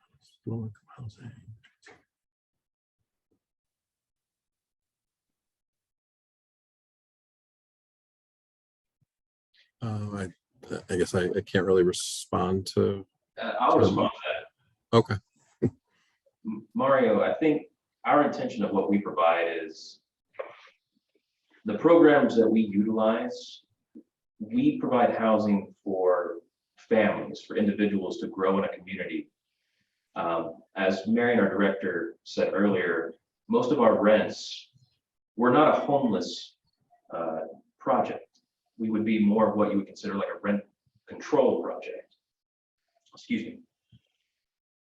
low-income housing. I guess I can't really respond to. I'll respond to that. Okay. Mario, I think our intention of what we provide is the programs that we utilize. We provide housing for families, for individuals to grow in a community. As Marion, our director, said earlier, most of our rents, we're not a homeless project. We would be more of what you would consider like a rent control project. Excuse me.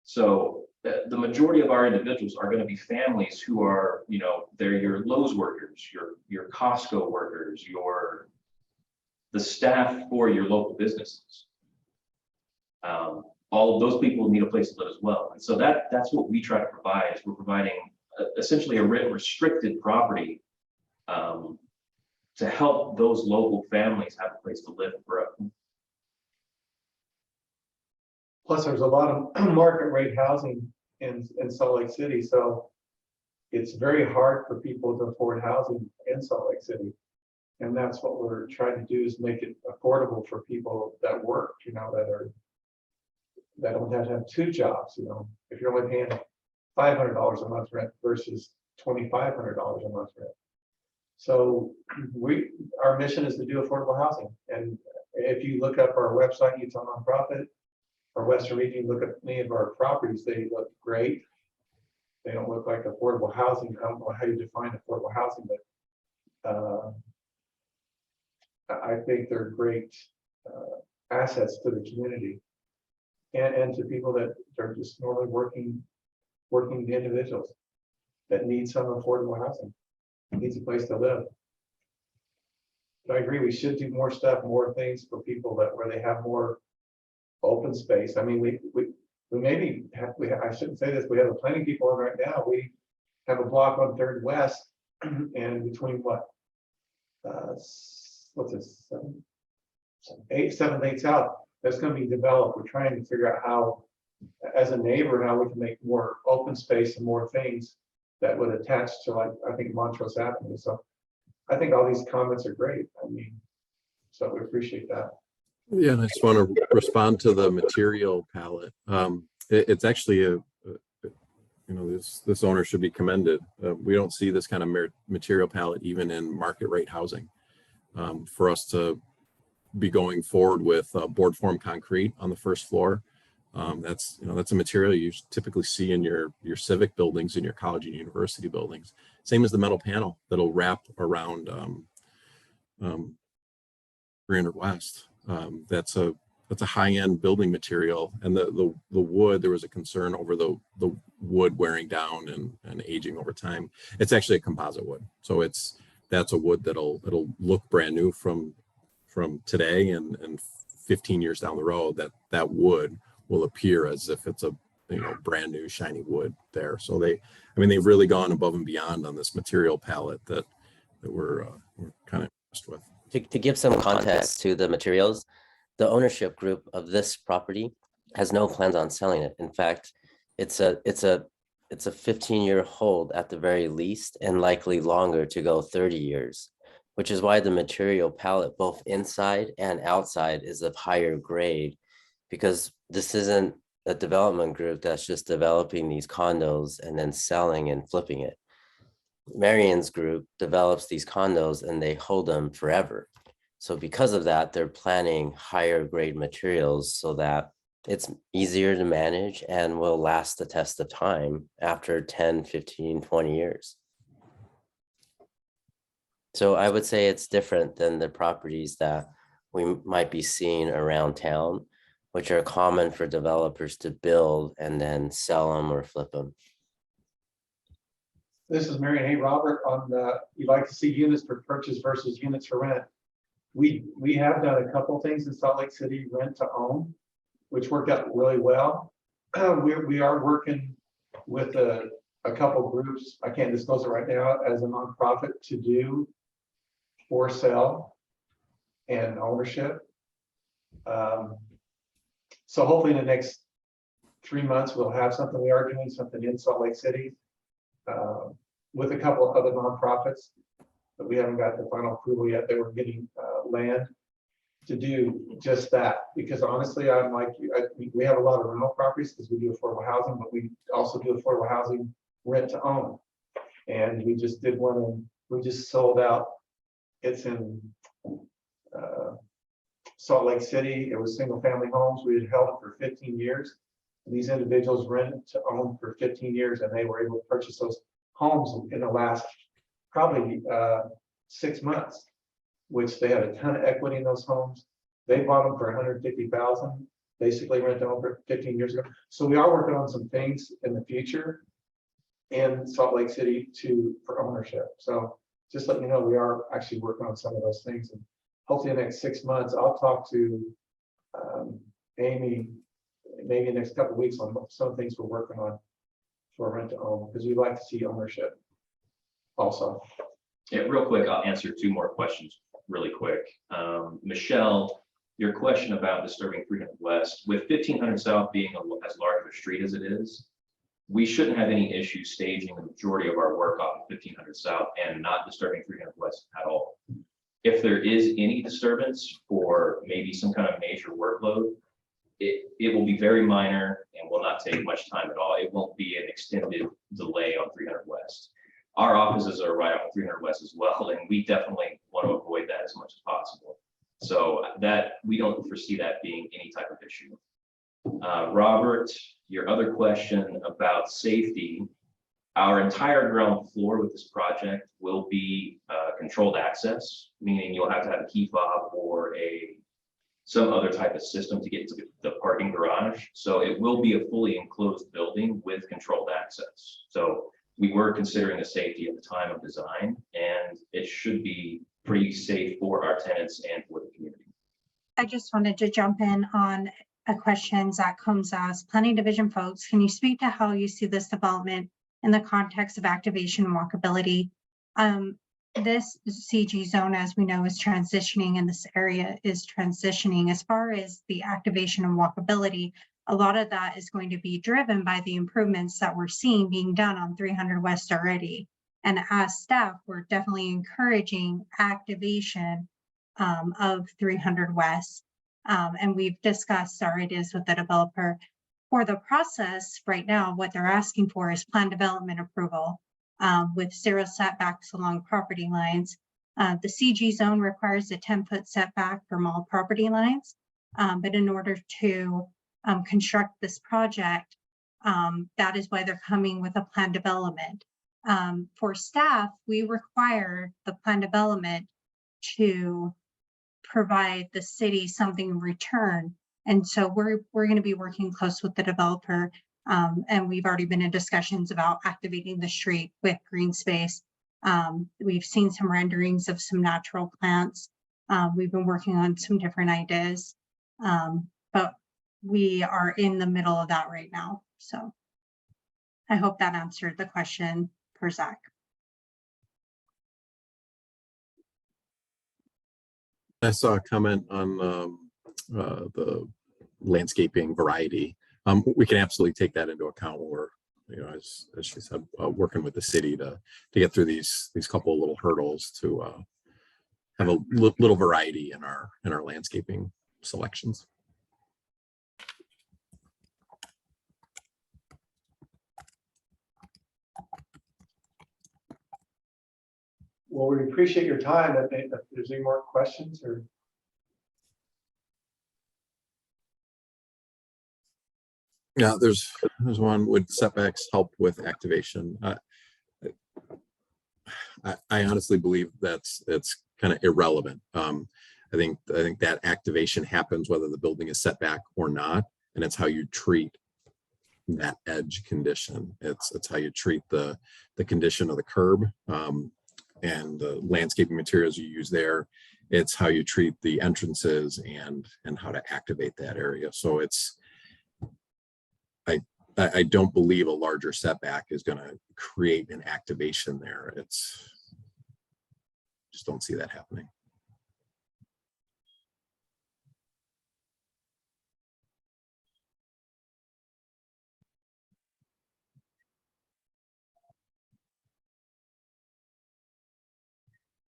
So the majority of our individuals are going to be families who are, you know, they're your Lowe's workers, your Costco workers, the staff for your local businesses. All of those people need a place to live as well. And so that's what we try to provide. Is we're providing essentially a rent restricted property to help those local families have a place to live and grow. Plus, there's a lot of market rate housing in Salt Lake City, so it's very hard for people to afford housing in Salt Lake City. And that's what we're trying to do, is make it affordable for people that work, you know, that don't have to have 2 jobs. You know, if you're only paying $500 a month rent versus $2,500 a month rent, So our mission is to do affordable housing. And if you look up our website, Utah Nonprofit, or Western Region, look at any of our properties, they look great. They don't look like affordable housing. I don't know how you define affordable housing, but I think they're great assets to the community and to people that are just normally working individuals that need some affordable housing, needs a place to live. But I agree, we should do more stuff, more things for people that where they have more open space. I mean, we maybe have, I shouldn't say this, we have the planning people on right now. We have a block on 3rd West and between what? What's this? 7th, 8th South, that's going to be developed. We're trying to figure out how, as a neighbor, how we can make more open space and more things that would attach to, like, I think Montrose Avenue. So I think all these comments are great. I mean, so we appreciate that. Yeah, and I just want to respond to the material palette. It's actually this owner should be commended. We don't see this kind of material palette even in market rate housing. For us to be going forward with board form concrete on the first floor, that's a material you typically see in your civic buildings, in your college and university buildings. Same as the metal panel that'll wrap around 300 West. That's a high-end building material, and the wood, there was a concern over the wood wearing down and aging over time. It's actually a composite wood, so that's a wood that'll look brand new from today, and 15 years down the road, that wood will appear as if it's a brand new shiny wood there. So they've really gone above and beyond on this material palette that we're kind of impressed with. To give some context to the materials, the ownership group of this property has no plans on selling it. In fact, it's a 15-year hold at the very least, and likely longer to go 30 years, which is why the material palette, both inside and outside, is of higher grade, because this isn't a development group that's just developing these condos and then selling and flipping it. Marion's group develops these condos and they hold them forever. So because of that, they're planning higher grade materials so that it's easier to manage and will last the test of time after 10, 15, 20 years. So I would say it's different than the properties that we might be seeing around town, which are common for developers to build and then sell them or flip them. This is Marion. Hey, Robert, you'd like to see units for purchase versus units for rent. We have done a couple things in Salt Lake City, rent to own, which worked out really well. We are working with a couple groups, I can't disclose it right now, as a nonprofit to do for sale and ownership. So hopefully in the next 3 months, we'll have something. We are doing something in Salt Lake City with a couple of other nonprofits, but we haven't got the final approval yet. They were getting land to do just that, because honestly, I'm like you, we have a lot of rental properties because we do affordable housing, but we also do affordable housing rent to own. And we just did one, and we just sold out. It's in Salt Lake City. It was single family homes. We had held it for 15 years. And these individuals rented to own for 15 years, and they were able to purchase those homes in the last probably 6 months, which they had a ton of equity in those homes. They bought them for $150,000, basically rented them over 15 years ago. So we are working on some things in the future in Salt Lake City for ownership. So just letting you know, we are actually working on some of those things. And hopefully in the next 6 months, I'll talk to Amy, maybe in the next couple of weeks, on some things we're working on for rent to own, because we'd like to see ownership also. Yeah, real quick, I'll answer 2 more questions really quick. Michelle, your question about disturbing 300 West, with 1500 South being as large of a street as it is, we shouldn't have any issue staging the majority of our work off of 1500 South and not disturbing 300 West at all. If there is any disturbance for maybe some kind of major workload, it will be very minor and will not take much time at all. It won't be an extended delay on 300 West. our offices are right off 300 West as well, and we definitely want to avoid that as much as possible. So that we don't foresee that being any type of issue. Robert, your other question about safety, our entire ground floor with this project will be controlled access, meaning you'll have to have a key fob or some other type of system to get to the parking garage. So it will be a fully enclosed building with controlled access. So we were considering the safety at the time of design, and it should be pretty safe for our tenants and for the community. I just wanted to jump in on a question Zach Combs asked. Planning Division folks, can you speak to how you see this development in the context of activation and walkability? This CG zone, as we know, is transitioning, and this area is transitioning. As far as the activation and walkability, a lot of that is going to be driven by the improvements that we're seeing being done on 300 West already. And as staff, we're definitely encouraging activation of 300 West. And we've discussed our ideas with the developer. For the process right now, what they're asking for is plan development approval with 0 setbacks along property lines. The CG zone requires a 10-foot setback from all property lines. But in order to construct this project, that is why they're coming with a plan development. For staff, we require the plan development to provide the city something in return. And so we're going to be working close with the developer. And we've already been in discussions about activating the street with green space. We've seen some renderings of some natural plants. We've been working on some different ideas, but we are in the middle of that right now. So I hope that answered the question for Zach. I saw a comment on the landscaping variety. We can absolutely take that into account when we're, you know, as she said, working with the city to get through these couple of little hurdles to have a little variety in our landscaping selections. Well, we appreciate your time. If there's any more questions or. Yeah, there's one. Would setbacks help with activation? I honestly believe it's kind of irrelevant. I think that activation happens whether the building is set back or not, and it's how you treat that edge condition. It's how you treat the condition of the curb and the landscaping materials you use there. It's how you treat the entrances and how to activate that area. So I don't believe a larger setback is going to create an activation there. Just don't see that happening.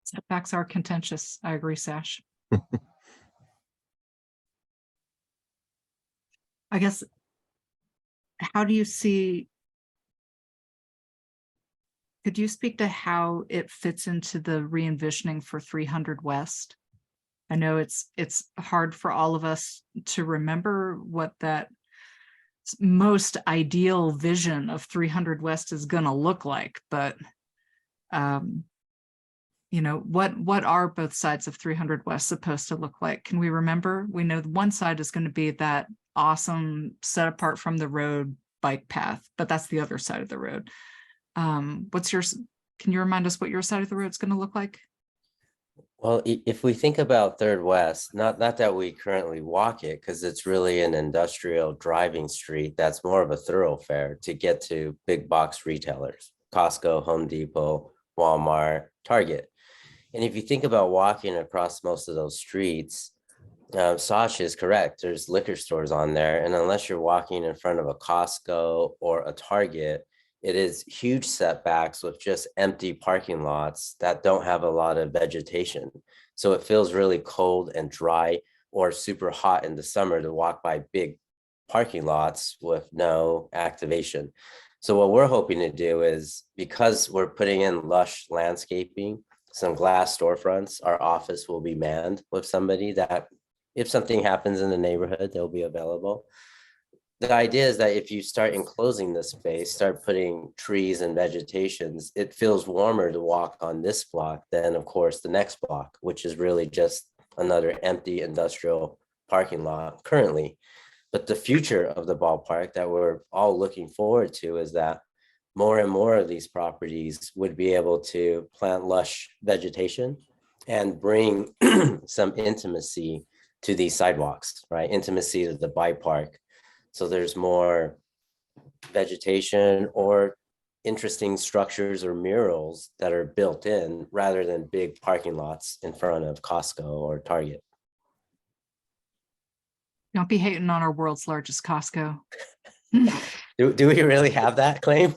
Setbacks are contentious. I agree, Sash. I guess, how do you see, could you speak to how it fits into the re-envisioning for 300 West? I know it's hard for all of us to remember what that most ideal vision of 300 West is going to look like, but you know, what are both sides of 300 West supposed to look like? Can we remember? We know one side is going to be that awesome set apart from the road bike path, but that's the other side of the road. What's yours? Can you remind us what your side of the road is going to look like? Well, if we think about Third West, not that we currently walk it, because it's really an industrial driving street that's more of a thoroughfare to get to big box retailers, Costco, Home Depot, Walmart, Target. And if you think about walking across most of those streets, Sasha is correct. There's liquor stores on there. And unless you're walking in front of a Costco or a Target, it is huge setbacks with just empty parking lots that don't have a lot of vegetation. So it feels really cold and dry or super hot in the summer to walk by big parking lots with no activation. So what we're hoping to do is, because we're putting in lush landscaping, some glass storefronts, our office will be manned with somebody that if something happens in the neighborhood, they'll be available. The idea is that if you start enclosing the space, start putting trees and vegetations, it feels warmer to walk on this block than, of course, the next block, which is really just another empty industrial parking lot currently. But the future of the ballpark that we're all looking forward to is that more and more of these properties would be able to plant lush vegetation and bring some intimacy to these sidewalks, right? Intimacy to the bike park. So there's more vegetation or interesting structures or murals that are built in rather than big parking lots in front of Costco or Target. Don't be hating on our world's largest Costco. Do we really have that claim?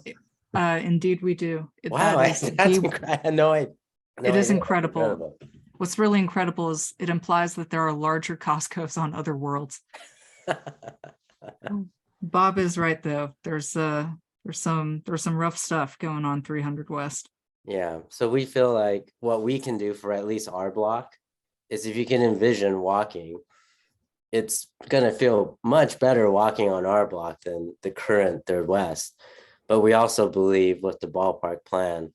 Indeed we do. Wow, That is that's incredible. No, it is incredible. What's really incredible is it implies that there are larger Costco's on other worlds. Bob is right though. There's some rough stuff going on 300 West. Yeah, so we feel like what we can do for at least our block is, if you can envision walking, it's gonna feel much better walking on our block than the current Third West. But we also believe with the ballpark plan,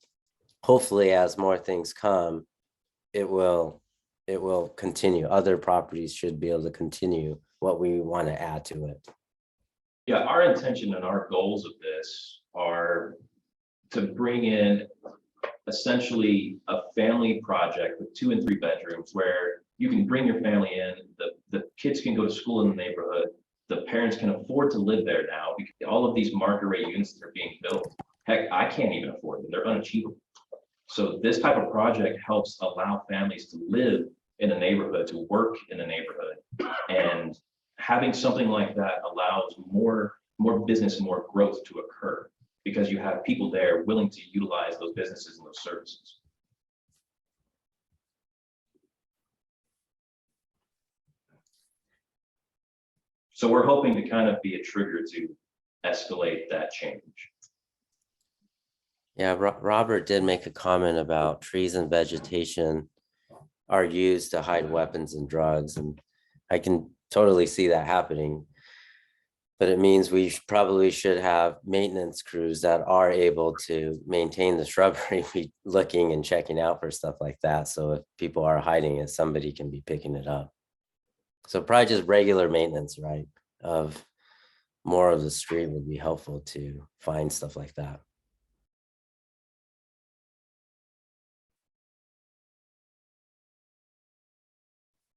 hopefully as more things come, it will continue. Other properties should be able to continue what we want to add to it. Yeah, our intention and our goals of this are to bring in essentially a family project with 2 and 3 bedrooms where you can bring your family in, the kids can go to school in the neighborhood, the parents can afford to live there now because all of these market rate units that are being built, heck, I can't even afford them, they're unachievable. So this type of project helps allow families to live in a neighborhood, to work in a neighborhood. And having something like that allows more business and more growth to occur because you have people there willing to utilize those businesses and those services. So we're hoping to kind of be a trigger to escalate that change. Yeah, Robert did make a comment about trees and vegetation are used to hide weapons and drugs, and I can totally see that happening. But it means we probably should have maintenance crews that are able to maintain the shrubbery, be looking and checking out for stuff like that. So if people are hiding it, somebody can be picking it up. So probably just regular maintenance, right, of more of the street would be helpful to find stuff like that.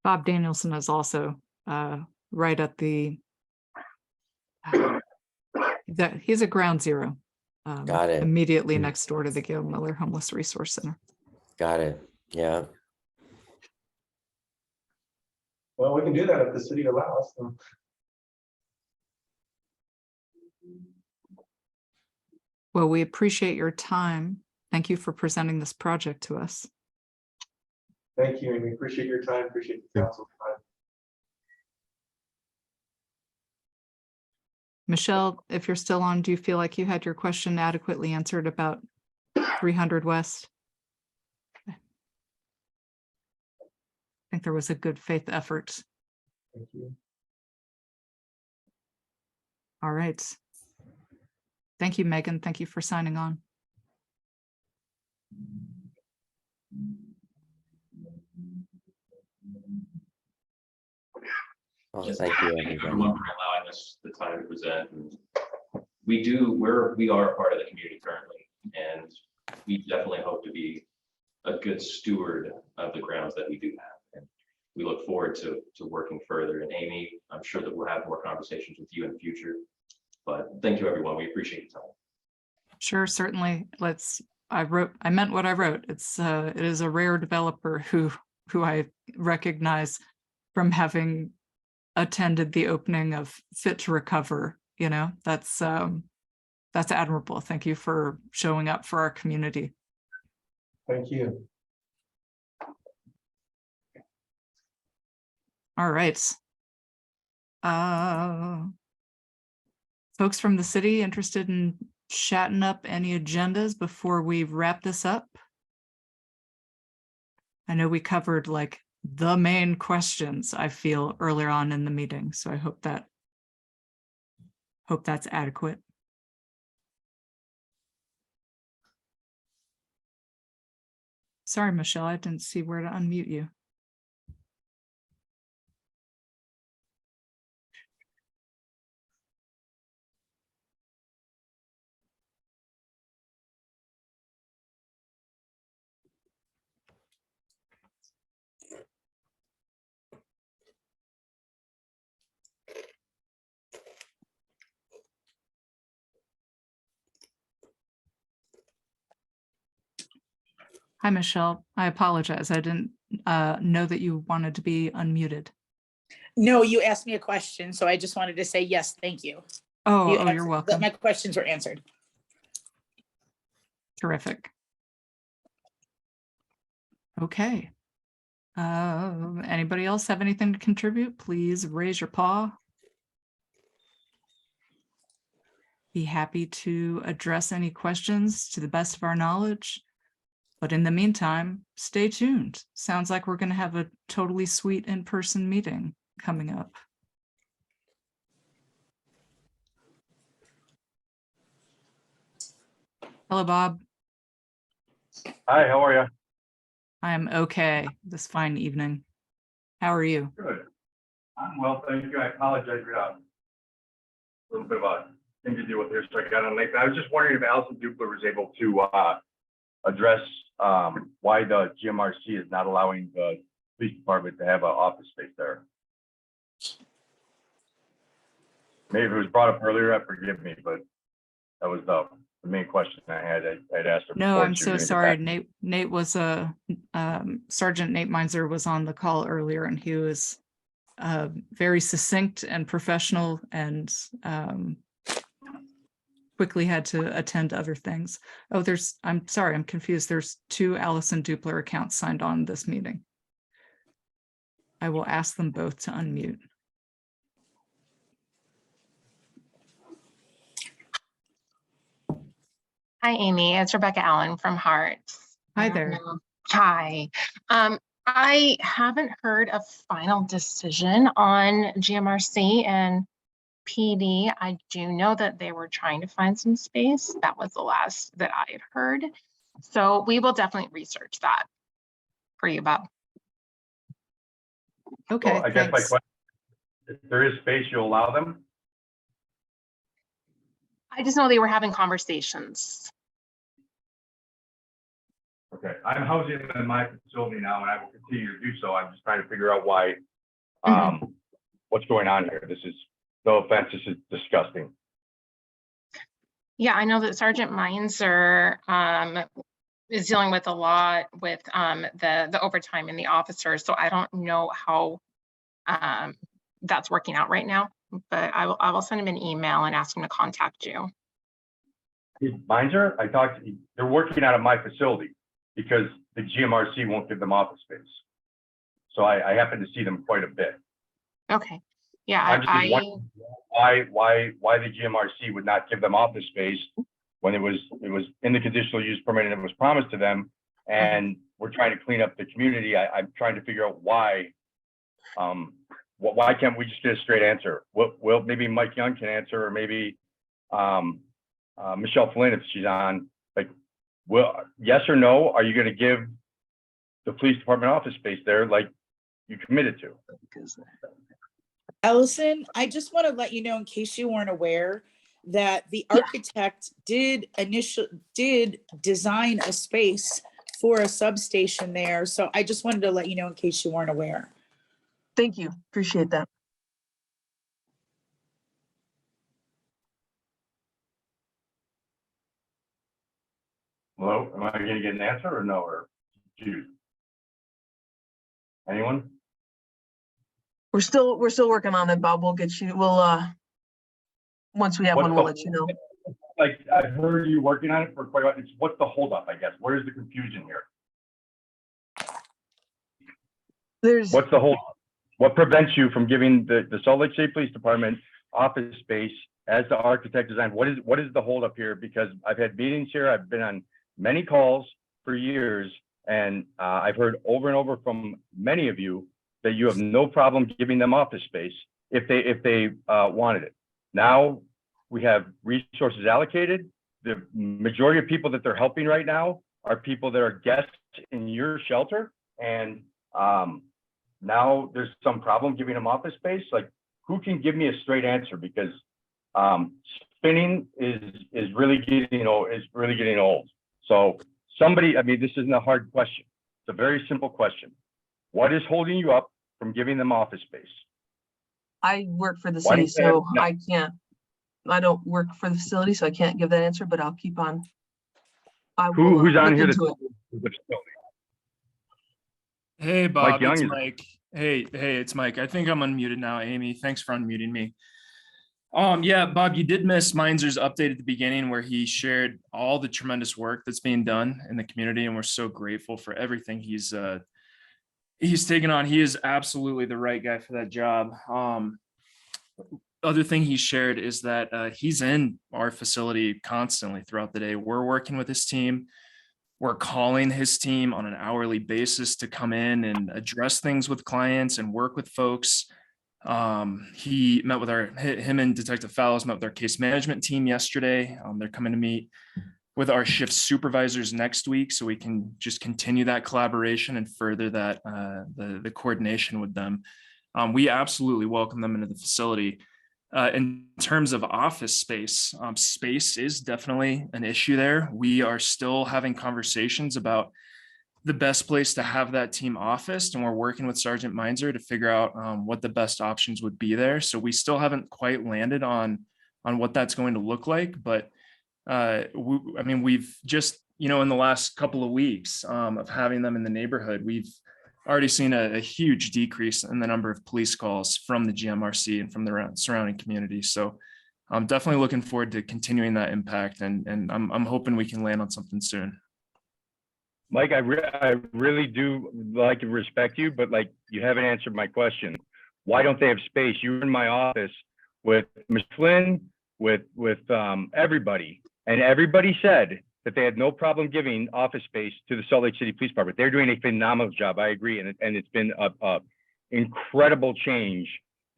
Bob Danielson is also right at the that he's at ground zero. Got it. Immediately next door to the Gail Miller Homeless Resource Center. Got it. Yeah. Well, we can do that if the city allows them. Well, we appreciate your time. Thank you for presenting this project to us. Thank you, and we appreciate your time, appreciate the council's time. Michelle, if you're still on, do you feel like you had your question adequately answered about 300 West? I think there was a good faith effort. Thank you. All right. Thank you, Megan. Thank you for signing on. Oh, Yes, thank you, everyone everybody. for allowing us the time to present. And we are a part of the community currently, and we definitely hope to be a good steward of the grounds that we do have. And we look forward to working further. And Amy, I'm sure that we'll have more conversations with you in the future. But thank you, everyone. We appreciate your time. Sure, certainly. I meant what I wrote. It is a rare developer who I recognize from having attended the opening of Fit to Recover. You know, that's admirable. Thank you for showing up for our community. Thank you. All right. Folks from the city interested in chatting up any agendas before we wrap this up? I know we covered like the main questions, I feel, earlier on in the meeting, so I hope that's adequate. Sorry, Michelle, I didn't see where to unmute you. Hi, Michelle. I apologize. I didn't know that you wanted to be unmuted. No, you asked me a question, so I just wanted to say yes, thank you. You're answered- welcome. My questions were answered. Terrific. Okay. Anybody else have anything to contribute? Please raise your paw. Be happy to address any questions to the best of our knowledge. But in the meantime, stay tuned. Sounds like we're going to have a totally sweet in-person meeting coming up. Hello, Bob. Hi, how are you? I am okay this fine evening. How are you? Good. I'm well, thank you. I apologize. We got a little bit of a thing to deal with here, so I got on late. But I was just wondering if Allison Dupler was able to address why the GMRC is not allowing the police department to have an office space there. Maybe if it was brought up earlier, forgive me, but that was the main question I had. I'd asked her. No, before, I'm and she so was gonna get sorry. back. Nate was Sergeant Nate Meinzer was on the call earlier, and he was very succinct and professional, and quickly had to attend to other things. Oh, I'm sorry, I'm confused. There's 2 Allison Dupler accounts signed on this meeting. I will ask them both to unmute. Hi, Amy. It's Rebecca Allen from Hearts. Hi there. Hi. I haven't heard a final decision on GMRC and PD. I do know that they were trying to find some space. That was the last that I had heard. So we will definitely research that for you, Bob. Okay, So I guess my question, if there is space, you allow them? I just know they were having conversations. Okay, I'm housing them in my facility now, and I will continue to do so. I'm just trying to figure out why, what's going on here. This is, no offense, this is disgusting. Yeah, I know that Sergeant Meinzer is dealing with a lot with the overtime in the officers. So I don't know how that's working out right now, but I will send him an email and ask him to contact you. Meinzer, they're working out of my facility because the GMRC won't give them office space. So I happen to see them quite a bit. Okay. Yeah, I'm just wondering why the GMRC would not give them office space when it was in the conditional use permit and it was promised to them. And we're trying to clean up the community. I'm trying to figure out why can't we just get a straight answer? Well, maybe Mike Young can answer, or maybe Michelle Flynn, if she's on, like, well, yes or no, are you going to give the police department office space there like you committed to? Allison, I just want to let you know, in case you weren't aware, that the architect did design a space for a substation there. So I just wanted to let you know in case you weren't aware. Thank you. Appreciate that. Hello, am I going to get an answer or no, or Jude? Anyone? We're still working on it, Bob. We'll get you. Once we have one, we'll let you know. Like, I've heard you working on it for quite a while. What's the holdup, I guess? Where's the confusion here? What's the holdup? What prevents you from giving the Salt Lake City Police Department office space as the architect design, what is the holdup here? Because I've had meetings here, I've been on many calls for years, and I've heard over and over from many of you that you have no problem giving them office space if they wanted it. Now we have resources allocated. The majority of people that they're helping right now are people that are guests in your shelter, and now there's some problem giving them office space. Like, who can give me a straight answer? Because spinning is really getting old. So somebody, I mean, this isn't a hard question. It's a very simple question. What is holding you up from giving them office space? I work for the Why city, don't they have- so I can't, I don't work for the facility, so I can't give that answer, but I'll keep on. I will Who's on look here? into it. Hey, Mike Bob, Young it's is- Mike. Hey, it's Mike. I think I'm unmuted now, Amy. Thanks for unmuting me. Yeah, Bob, you did miss Meinzer's update at the beginning where he shared all the tremendous work that's being done in the community, and we're so grateful for everything he's taken on. He is absolutely the right guy for that job. Other thing he shared is that he's in our facility constantly throughout the day. We're working with his team. We're calling his team on an hourly basis to come in and address things with clients and work with folks. He met with him and Detective Fallows met with our case management team yesterday. They're coming to meet with our shift supervisors next week, so we can just continue that collaboration and further that the coordination with them. We absolutely welcome them into the facility. In terms of office space, space is definitely an issue there. We are still having conversations about the best place to have that team officed, and we're working with Sergeant Meinzer to figure out what the best options would be there. So we still haven't quite landed on what that's going to look like, but I mean, we've just, in the last couple of weeks of having them in the neighborhood, we've already seen a huge decrease in the number of police calls from the GMRC and from the surrounding community. So I'm definitely looking forward to continuing that impact, and I'm hoping we can land on something soon. Mike, I really do like and respect you, but like, you haven't answered my question. Why don't they have space? You were in my office with Ms. Flynn, with everybody, and everybody said that they had no problem giving office space to the Salt Lake City Police Department. They're doing a phenomenal job. I agree, and it's been a incredible change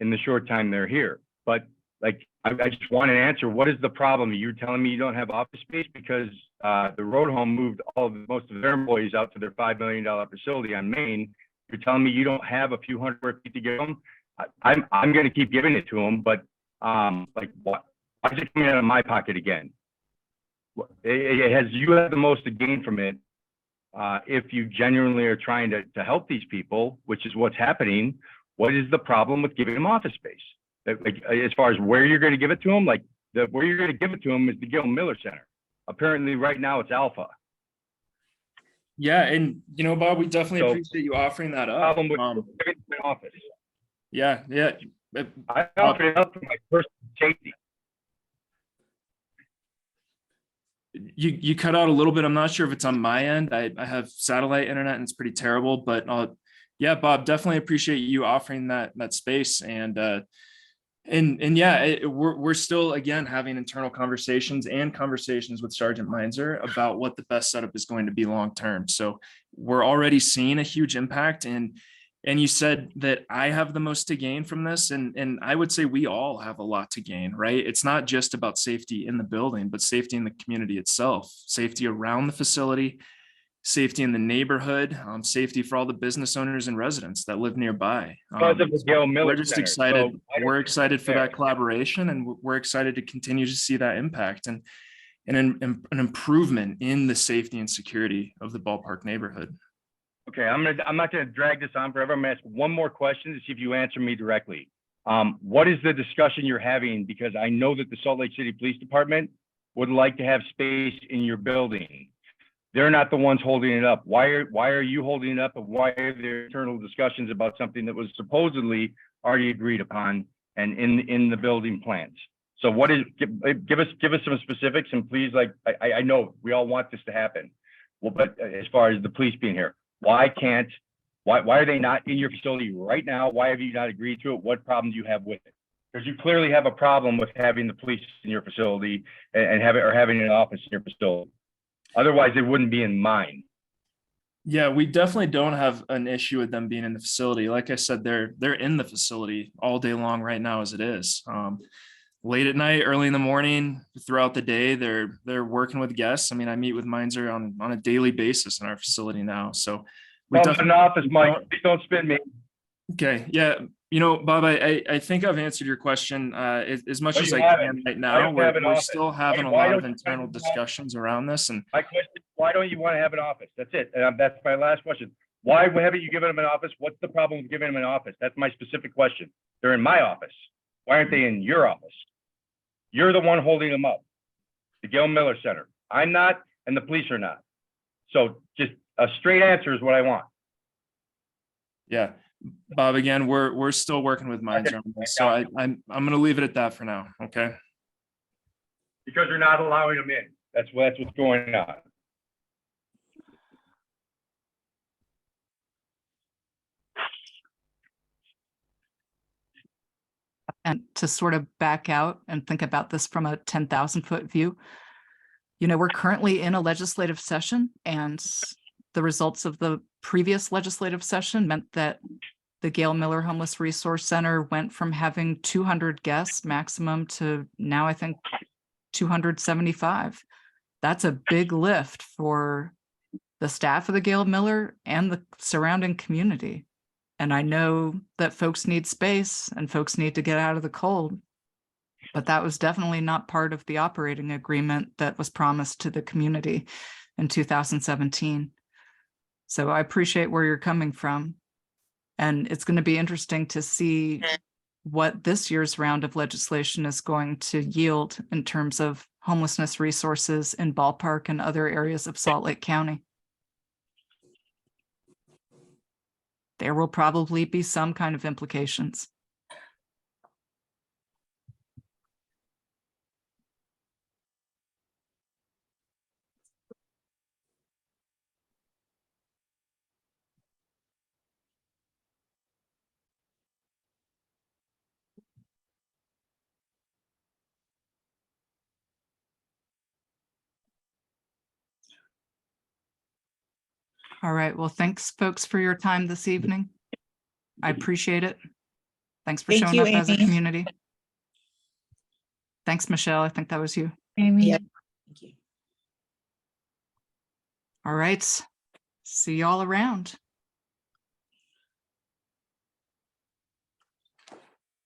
in the short time they're here. But like, I just want an answer. What is the problem? You're telling me you don't have office space because the road home moved most of their employees out to their $5 million facility on Main. You're telling me you don't have a few hundred square feet to give them? I'm going to keep giving it to them, but like, why is it coming out of my pocket again? You have the most to gain from it if you genuinely are trying to help these people, which is what's happening. What is the problem with giving them office space? Like, as far as where you're going to give it to them, like where you're going to give it to them is the Gil Miller Center. Apparently right now it's Alpha. Yeah, and Bob, we definitely appreciate you offering that up. Problem with giving them office. Yeah. I offered it up for my personal safety. You cut out a little bit. I'm not sure if it's on my end. I have satellite internet and it's pretty terrible, but yeah, Bob, definitely appreciate you offering that space. And yeah, we're still, again, having internal conversations with Sergeant Meinzer about what the best setup is going to be long-term. So we're already seeing a huge impact, and you said that I have the most to gain from this. And I would say we all have a lot to gain, right? It's not just about safety in the building, but safety in the community itself, safety around the facility, safety in the neighborhood, safety for all the business owners and residents that live nearby. We're just excited. We're excited for that collaboration, and we're excited to continue to see that impact and an improvement in the safety and security of the Ballpark neighborhood. Okay, I'm not gonna drag this on forever. I'm gonna ask one more question to see if you answer me directly. What is the discussion you're having? Because I know that the Salt Lake City Police Department would like to have space in your building. They're not the ones holding it up. Why are you holding it up? And why are there internal discussions about something that was supposedly already agreed upon and in the building plans? So what is, give us some specifics, and please, like, I know we all want this to happen. Well, but as far as the police being here, why are they not in your facility right now? Why have you not agreed to it? What problem do you have with it? Because you clearly have a problem with having the police in your facility and having an office in your facility. Otherwise, it wouldn't be in mine. Yeah, we definitely don't have an issue with them being in the facility. Like I said, they're in the facility all day long right now as it is. Late at night, early in the morning, throughout the day, they're working with guests. I mean, I meet with Meinzer on a daily basis in our facility now. So we Well, an office, Mike. Please don't spin me. Okay, yeah, you know, Bob, I think I've answered your question as much No, as you I haven't. can right I now. don't have an We're office. still having a Why lot of don't you internal have- discussions around this, and My question is, why don't you want to have an office? That's it. And that's my last question. Why haven't you given them an office? What's the problem with giving them an office? That's my specific question. They're in my office. Why aren't they in your office? You're the one holding them up. The Gail Miller Center. I'm not, and the police are not. So just a straight answer is what I want. yeah, Bob, again, we're still working with Meinzer on this, so I'm gonna leave it at that for now, okay? Because you're not allowing them in. That's what's going on. And to sort of back out and think about this from a 10,000-foot view, you know, we're currently in a legislative session, and the results of the previous legislative session meant that the Gail Miller Homeless Resource Center went from having 200 guests maximum to now, I think, 275. That's a big lift for the staff of the Gail Miller and the surrounding community. And I know that folks need space and folks need to get out of the cold, but that was definitely not part of the operating agreement that was promised to the community in 2017. So I appreciate where you're coming from. And it's going to be interesting to see what this year's round of legislation is going to yield in terms of homelessness resources in Ballpark and other areas of Salt Lake County. There will probably be some kind of implications. All right. Well, thanks, folks, for your time this evening. I appreciate it. Thanks for Thank showing you, up as a Amy. community. Thanks, Michelle. I think that was you. Amy. Yeah. Thank you. All right. See y'all around.